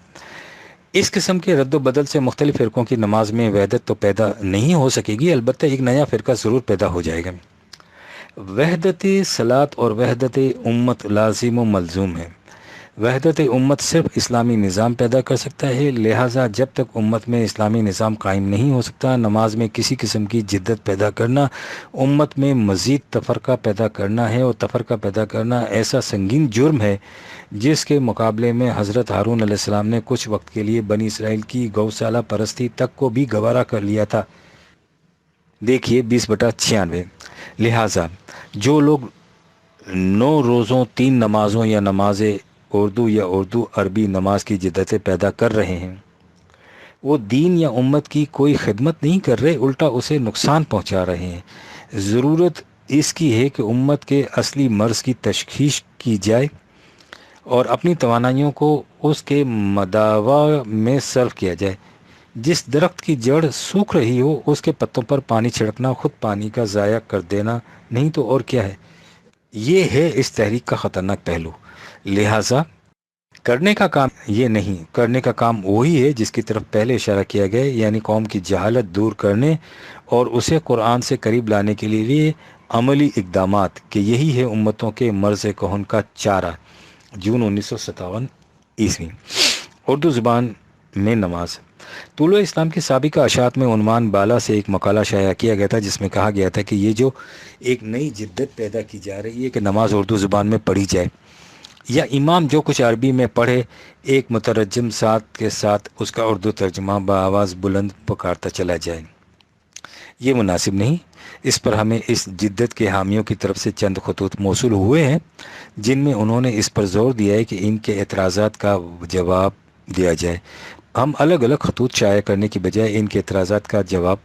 اس قسم کے رد و بدل سے مختلف فرقوں کی نماز میں وحدت تو پیدا نہیں ہو سکے گی، البتہ ایک نیا فرقہ ضرور پیدا ہو جائے گا۔ وحدت صلاۃ اور وحدت امت لازم و ملزوم ہے۔ وحدت امت صرف اسلامی نظام پیدا کر سکتا ہے، لہٰذا جب تک امت میں اسلامی نظام قائم نہیں ہو سکتا نماز میں کسی قسم کی جدت پیدا کرنا امت میں مزید تفرقہ پیدا کرنا ہے، اور تفرقہ پیدا کرنا ایسا سنگین جرم ہے جس کے مقابلے میں حضرت ہارون علیہ السلام نے کچھ وقت کے لیے بنی اسرائیل کی گوشالہ پرستی تک کو بھی گوارا کر لیا تھا۔ دیکھیے 20/96۔ لہٰذا جو لوگ 9 روزوں 3 نمازوں یا نماز اردو یا اردو عربی نماز کی جدتیں پیدا کر رہے ہیں وہ دین یا امت کی کوئی خدمت نہیں کر رہے، الٹا اسے نقصان پہنچا رہے ہیں۔ ضرورت اس کی ہے کہ امت کے اصلی مرض کی تشخیص کی جائے اور اپنی توانائیوں کو اس کے مداوا میں صرف کیا جائے۔ جس درخت کی جڑ سوکھ رہی ہو اس کے پتوں پر پانی چھڑکنا خود پانی کا ضائع کر دینا نہیں تو اور کیا ہے۔ یہ ہے اس تحریک کا خطرناک پہلو۔ لہٰذا کرنے کا کام یہ نہیں، کرنے کا کام وہی ہے جس کی طرف پہلے اشارہ کیا گیا، یعنی قوم کی جہالت دور کرنے اور اسے قرآن سے قریب لانے کے لیے عملی اقدامات، کہ یہی ہے امتوں کے مرز کہن کا چارہ۔ جون 1957 اردو زبان میں نماز۔ طلوع اسلام کی سابقہ اشاعت میں عنوان بالا سے ایک مقالہ شائع کیا گیا تھا جس میں کہا گیا تھا کہ یہ جو ایک نئی جدت پیدا کی جا رہی ہے کہ نماز اردو زبان میں پڑھی جائے، یا امام جو کچھ عربی میں پڑھے ایک مترجم ساتھ کے ساتھ اس کا اردو ترجمہ بآواز بلند پکارتا چلا جائے، یہ مناسب نہیں۔ اس پر ہمیں اس جدت کے حامیوں کی طرف سے چند خطوط موصول ہوئے ہیں جن میں انہوں نے اس پر زور دیا ہے کہ ان کے اعتراضات کا جواب دیا جائے۔ ہم الگ الگ خطوط شائع کرنے کی بجائے ان کے اعتراضات کا جواب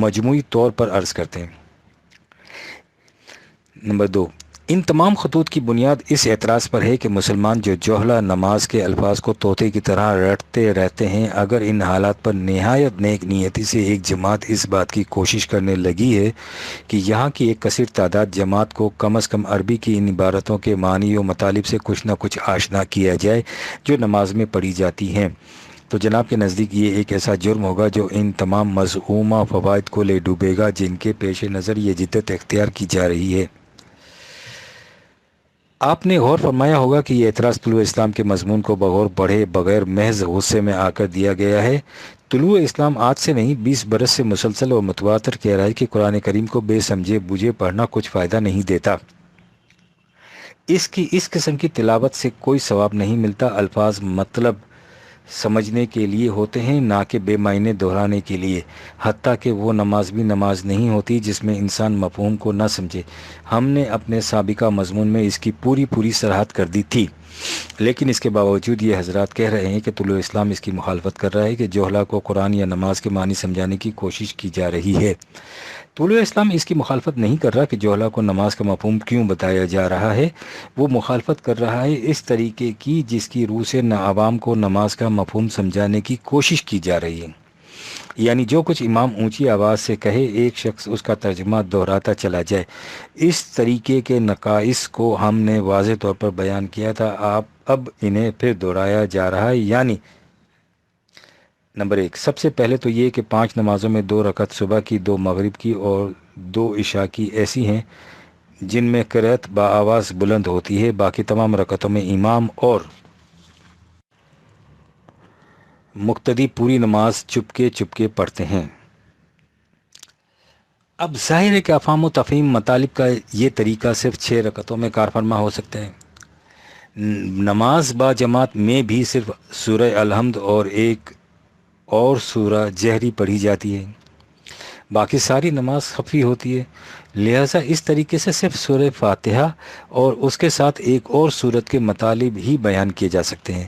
مجموعی طور پر عرض کرتے ہیں۔ نمبر 2، ان تمام خطوط کی بنیاد اس اعتراض پر ہے کہ مسلمان جو جوہلا نماز کے الفاظ کو طوطے کی طرح رٹتے رہتے ہیں، اگر ان حالات پر نہایت نیک نیتی سے ایک جماعت اس بات کی کوشش کرنے لگی ہے کہ یہاں کی ایک کثیر تعداد جماعت کو کم از کم عربی کی ان عبارتوں کے معنی و مطالب سے کچھ نہ کچھ آشنا کیا جائے جو نماز میں پڑھی جاتی ہیں، تو جناب کے نزدیک یہ ایک ایسا جرم ہوگا جو ان تمام مذمومہ فوائد کو لے ڈوبے گا جن کے پیش نظر یہ جدت اختیار کی جا رہی ہے۔ آپ نے غور فرمایا ہوگا کہ یہ اعتراض طلوع اسلام کے مضمون کو بغور پڑھے بغیر محض غصے میں آ کر دیا گیا ہے۔ طلوع اسلام آج سے نہیں 20 برس سے مسلسل اور متواتر کہہ رہا ہے کہ قرآن کریم کو بے سمجھے بوجھے پڑھنا کچھ فائدہ نہیں دیتا، اس قسم کی تلاوت سے کوئی ثواب نہیں ملتا، الفاظ مطلب سمجھنے کے لیے ہوتے ہیں نہ کہ بے معنی دہرانے کے لیے، حتیٰ کہ وہ نماز بھی نماز نہیں ہوتی جس میں انسان مفہوم کو نہ سمجھے۔ ہم نے اپنے سابقہ مضمون میں اس کی پوری سراحت کر دی تھی، لیکن اس کے باوجود یہ حضرات کہہ رہے ہیں کہ طلوع اسلام اس کی مخالفت کر رہا ہے کہ جوہلا کو قرآن یا نماز کے معنی سمجھانے کی کوشش کی جا رہی ہے۔ طلوع اسلام اس کی مخالفت نہیں کر رہا کہ جوہلا کو نماز کا مفہوم کیوں بتایا جا رہا ہے، وہ مخالفت کر رہا ہے اس طریقے کی جس کی روح سے عوام کو نماز کا مفہوم سمجھانے کی کوشش کی جا رہی ہے، یعنی جو کچھ امام اونچی آواز سے کہے ایک شخص اس کا ترجمہ دہراتا چلا جائے۔ اس طریقے کے نقائص کو ہم نے واضح طور پر بیان کیا تھا، اب انہیں پھر دہرایا جا رہا ہے۔ یعنی نمبر 1، سب سے پہلے تو یہ کہ 5 نمازوں میں 2 رکعت صبح کی، 2 مغرب کی اور 2 عشاء کی ایسی ہیں جن میں قرأت بآواز بلند ہوتی ہے، باقی تمام رکعتوں میں امام اور مقتدی پوری نماز چپکے پڑھتے ہیں۔ اب ظاہر ہے کہ افہام و تفہیم مطالب کا یہ طریقہ صرف 6 رکعتوں میں کار فرما ہو سکتا ہے۔ نماز با جماعت میں بھی صرف سورہ الحمد اور ایک اور سورہ جہری پڑھی جاتی ہے، باقی ساری نماز خفی ہوتی ہے، لہٰذا اس طریقے سے صرف سورہ فاتحہ اور اس کے ساتھ ایک اور سورت کے مطالب ہی بیان کیے جا سکتے ہیں۔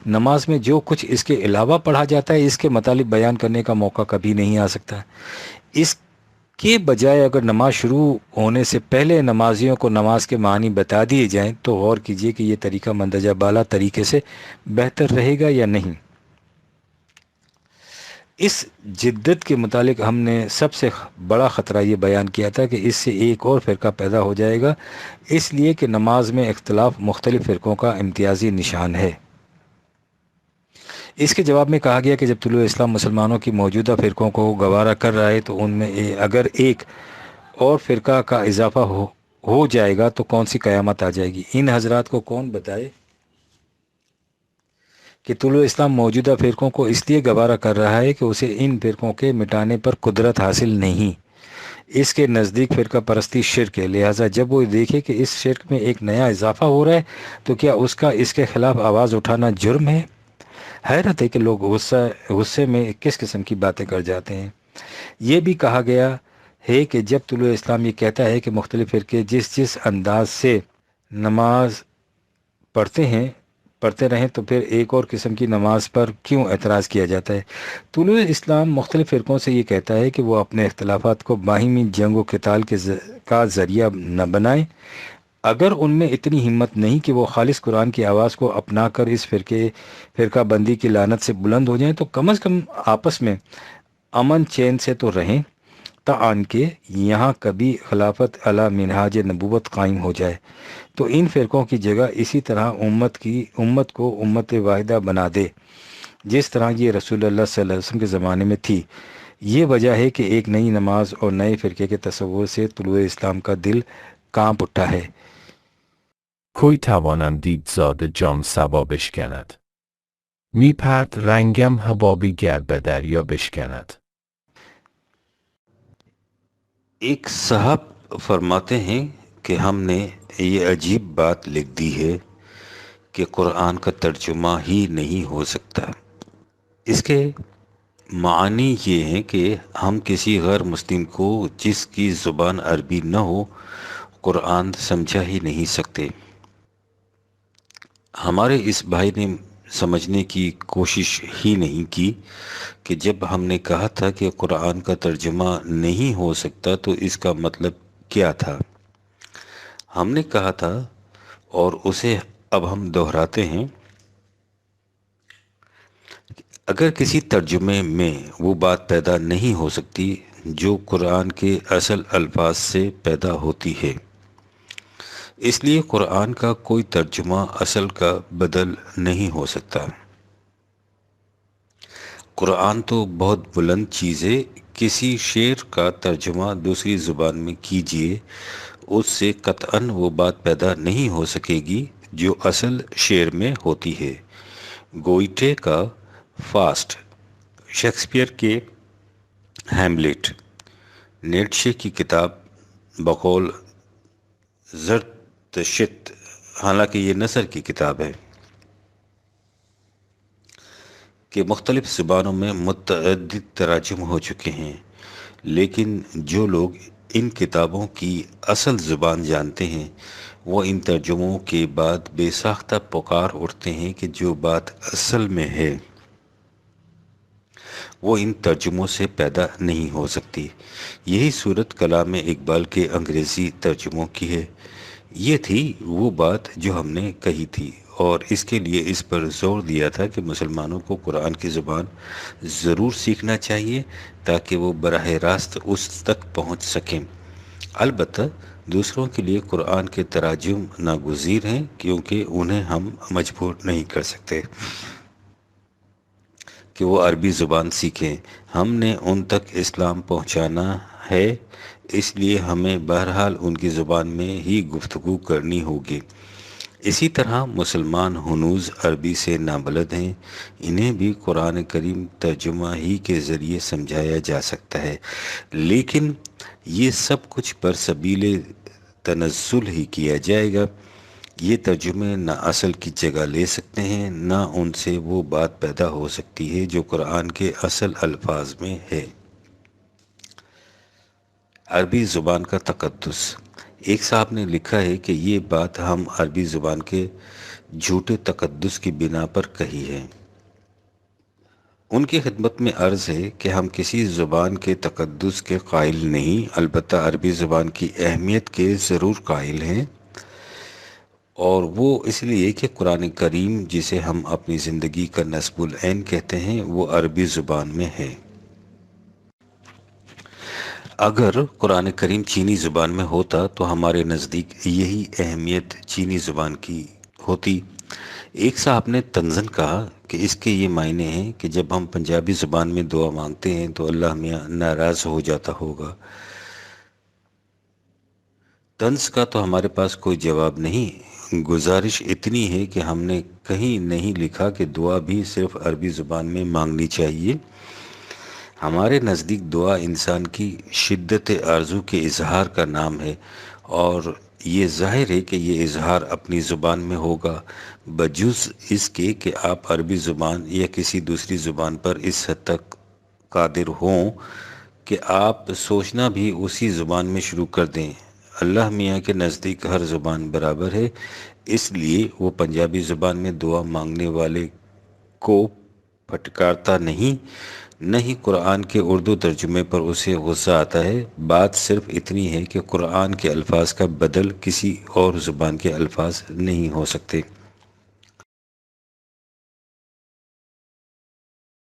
نماز میں جو کچھ اس کے علاوہ پڑھا جاتا ہے اس کے مطالب بیان کرنے کا موقع کبھی نہیں آ سکتا۔ اس کے بجائے اگر نماز شروع ہونے سے پہلے نمازیوں کو نماز کے معنی بتا دیے جائیں تو غور کیجئے کہ یہ طریقہ مندرجہ بالا طریقے سے بہتر رہے گا یا نہیں۔ اس جدت کے متعلق ہم نے سب سے بڑا خطرہ یہ بیان کیا تھا کہ اس سے ایک اور فرقہ پیدا ہو جائے گا، اس لیے کہ نماز میں اختلاف مختلف فرقوں کا امتیازی نشان ہے۔ اس کے جواب میں کہا گیا کہ جب طلوع اسلام مسلمانوں کی موجودہ فرقوں کو گوارا کر رہا ہے تو ان میں اگر ایک اور فرقہ کا اضافہ ہو جائے گا تو کون سی قیامت آ جائے گی۔ ان حضرات کو کون بتائے کہ طلوع اسلام موجودہ فرقوں کو اس لیے گوارا کر رہا ہے کہ اسے ان فرقوں کے مٹانے پر قدرت حاصل نہیں، اس کے نزدیک فرقہ پرستی شرک ہے، لہٰذا جب وہ دیکھے کہ اس شرک میں ایک نیا اضافہ ہو رہا ہے تو کیا اس کے خلاف آواز اٹھانا جرم ہے؟ حیرت ہے کہ لوگ غصے میں کس قسم کی باتیں کر جاتے ہیں۔ یہ بھی کہا گیا ہے کہ جب طلوع اسلام یہ کہتا ہے کہ مختلف فرقے جس انداز سے نماز پڑھتے رہیں تو پھر ایک اور قسم کی نماز پر کیوں اعتراض کیا جاتا ہے؟ طلوع اسلام مختلف فرقوں سے یہ کہتا ہے کہ وہ اپنے اختلافات کو باہمی جنگ و قتال کا ذریعہ نہ بنائیں اگر ان میں اتنی ہمت نہیں کہ وہ خالص قرآن کی آواز کو اپنا کر اس فرقہ بندی کی لعنت سے بلند ہو جائیں تو کم از کم آپس میں امن چین سے تو رہیں، تاان کہ یہاں کبھی خلافت علی منہاج نبوت قائم ہو جائے تو ان فرقوں کی جگہ اسی طرح امت کو امت واحدہ بنا دے جس طرح یہ رسول اللہ صلی اللہ علیہ وسلم کے زمانے میں تھی۔ یہ وجہ ہے کہ ایک نئی نماز اور نئے فرقے کے تصور سے طلوع اسلام کا دل کانپ اٹھا ہے۔ کی توانم دید زاد جام سبا بشکند. میپرد رنگم حبابی گر به دریا بشکند. ایک صاحب فرماتے ہیں کہ ہم نے یہ عجیب بات لکھ دی ہے کہ قرآن کا ترجمہ ہی نہیں ہو سکتا۔ اس کے معنی یہ ہیں کہ ہم کسی غیر مسلم کو جس کی زبان عربی نہ ہو قرآن سمجھا ہی نہیں سکتے۔ ہمارے اس بھائی نے سمجھنے کی کوشش ہی نہیں کی کہ جب ہم نے کہا تھا کہ قرآن کا ترجمہ نہیں ہو سکتا تو اس کا مطلب کیا تھا۔ ہم نے کہا تھا اور اسے اب ہم دہراتے ہیں، اگر کسی ترجمے میں وہ بات پیدا نہیں ہو سکتی جو قرآن کے اصل الفاظ سے پیدا ہوتی ہے، اس لیے قرآن کا کوئی ترجمہ اصل کا بدل نہیں ہو سکتا۔ قرآن تو بہت بلند چیز ہے، کسی شعر کا ترجمہ دوسری زبان میں کیجئے اس سے قطعاً وہ بات پیدا نہیں ہو سکے گی جو اصل شعر میں ہوتی ہے۔ گوئٹے کا فاسٹ، شیکسپیئر کے ہیملیٹ، نیٹشے کی کتاب بقول زرتشت، حالانکہ یہ نثر کی کتاب ہے، کہ مختلف زبانوں میں متعدد تراجم ہو چکے ہیں، لیکن جو لوگ ان کتابوں کی اصل زبان جانتے ہیں وہ ان ترجموں کے بعد بے ساختہ پکار اٹھتے ہیں کہ جو بات اصل میں ہے وہ ان ترجموں سے پیدا نہیں ہو سکتی۔ یہی صورت کلام اقبال کے انگریزی ترجموں کی ہے۔ یہ تھی وہ بات جو ہم نے کہی تھی اور اس کے لیے اس پر زور دیا تھا کہ مسلمانوں کو قرآن کی زبان ضرور سیکھنا چاہیے تاکہ وہ براہ راست اس تک پہنچ سکیں۔ البتہ دوسروں کے لیے قرآن کے تراجم ناگزیر ہیں کیونکہ انہیں ہم مجبور نہیں کر سکتے کہ وہ عربی زبان سیکھیں۔ ہم نے ان تک اسلام پہنچانا ہے، اس لیے ہمیں بہرحال ان کی زبان میں ہی گفتگو کرنی ہوگی۔ اسی طرح مسلمان ہنوز عربی سے نابلد ہیں، انہیں بھی قرآن کریم ترجمہ ہی کے ذریعے سمجھایا جا سکتا ہے، لیکن یہ سب کچھ برسبیل تنزل ہی کیا جائے گا۔ یہ ترجمے نہ اصل کی جگہ لے سکتے ہیں نہ ان سے وہ بات پیدا ہو سکتی ہے جو قرآن کے اصل الفاظ میں ہے۔ عربی زبان کا تقدس۔ ایک صاحب نے لکھا ہے کہ یہ بات ہم عربی زبان کے جھوٹے تقدس کی بنا پر کہی ہے۔ ان کی خدمت میں عرض ہے کہ ہم کسی زبان کے تقدس کے قائل نہیں، البتہ عربی زبان کی اہمیت کے ضرور قائل ہیں، اور وہ اس لیے کہ قرآن کریم جسے ہم اپنی زندگی کا نصب العین کہتے ہیں وہ عربی زبان میں ہے۔ اگر قرآن کریم چینی زبان میں ہوتا تو ہمارے نزدیک یہی اہمیت چینی زبان کی ہوتی۔ ایک صاحب نے طنزاً کہا کہ اس کے یہ معنی ہیں کہ جب ہم پنجابی زبان میں دعا مانگتے ہیں تو اللہ میاں ناراض ہو جاتا ہوگا۔ طنز کا تو ہمارے پاس کوئی جواب نہیں، گزارش اتنی ہے کہ ہم نے کہیں نہیں لکھا کہ دعا بھی صرف عربی زبان میں مانگنی چاہیے۔ ہمارے نزدیک دعا انسان کی شدت آرزو کے اظہار کا نام ہے، اور یہ ظاہر ہے کہ یہ اظہار اپنی زبان میں ہوگا، بجز اس کے کہ آپ عربی زبان یا کسی دوسری زبان پر اس حد تک قادر ہوں کہ آپ سوچنا بھی اسی زبان میں شروع کر دیں۔ اللہ میاں کے نزدیک ہر زبان برابر ہے، اس لیے وہ پنجابی زبان میں دعا مانگنے والے کو پھٹکارتا نہیں، نہ ہی قرآن کے اردو ترجمے پر اسے غصہ آتا ہے۔ بات صرف اتنی ہے کہ قرآن کے الفاظ کا بدل کسی اور زبان کے الفاظ نہیں ہو سکتے۔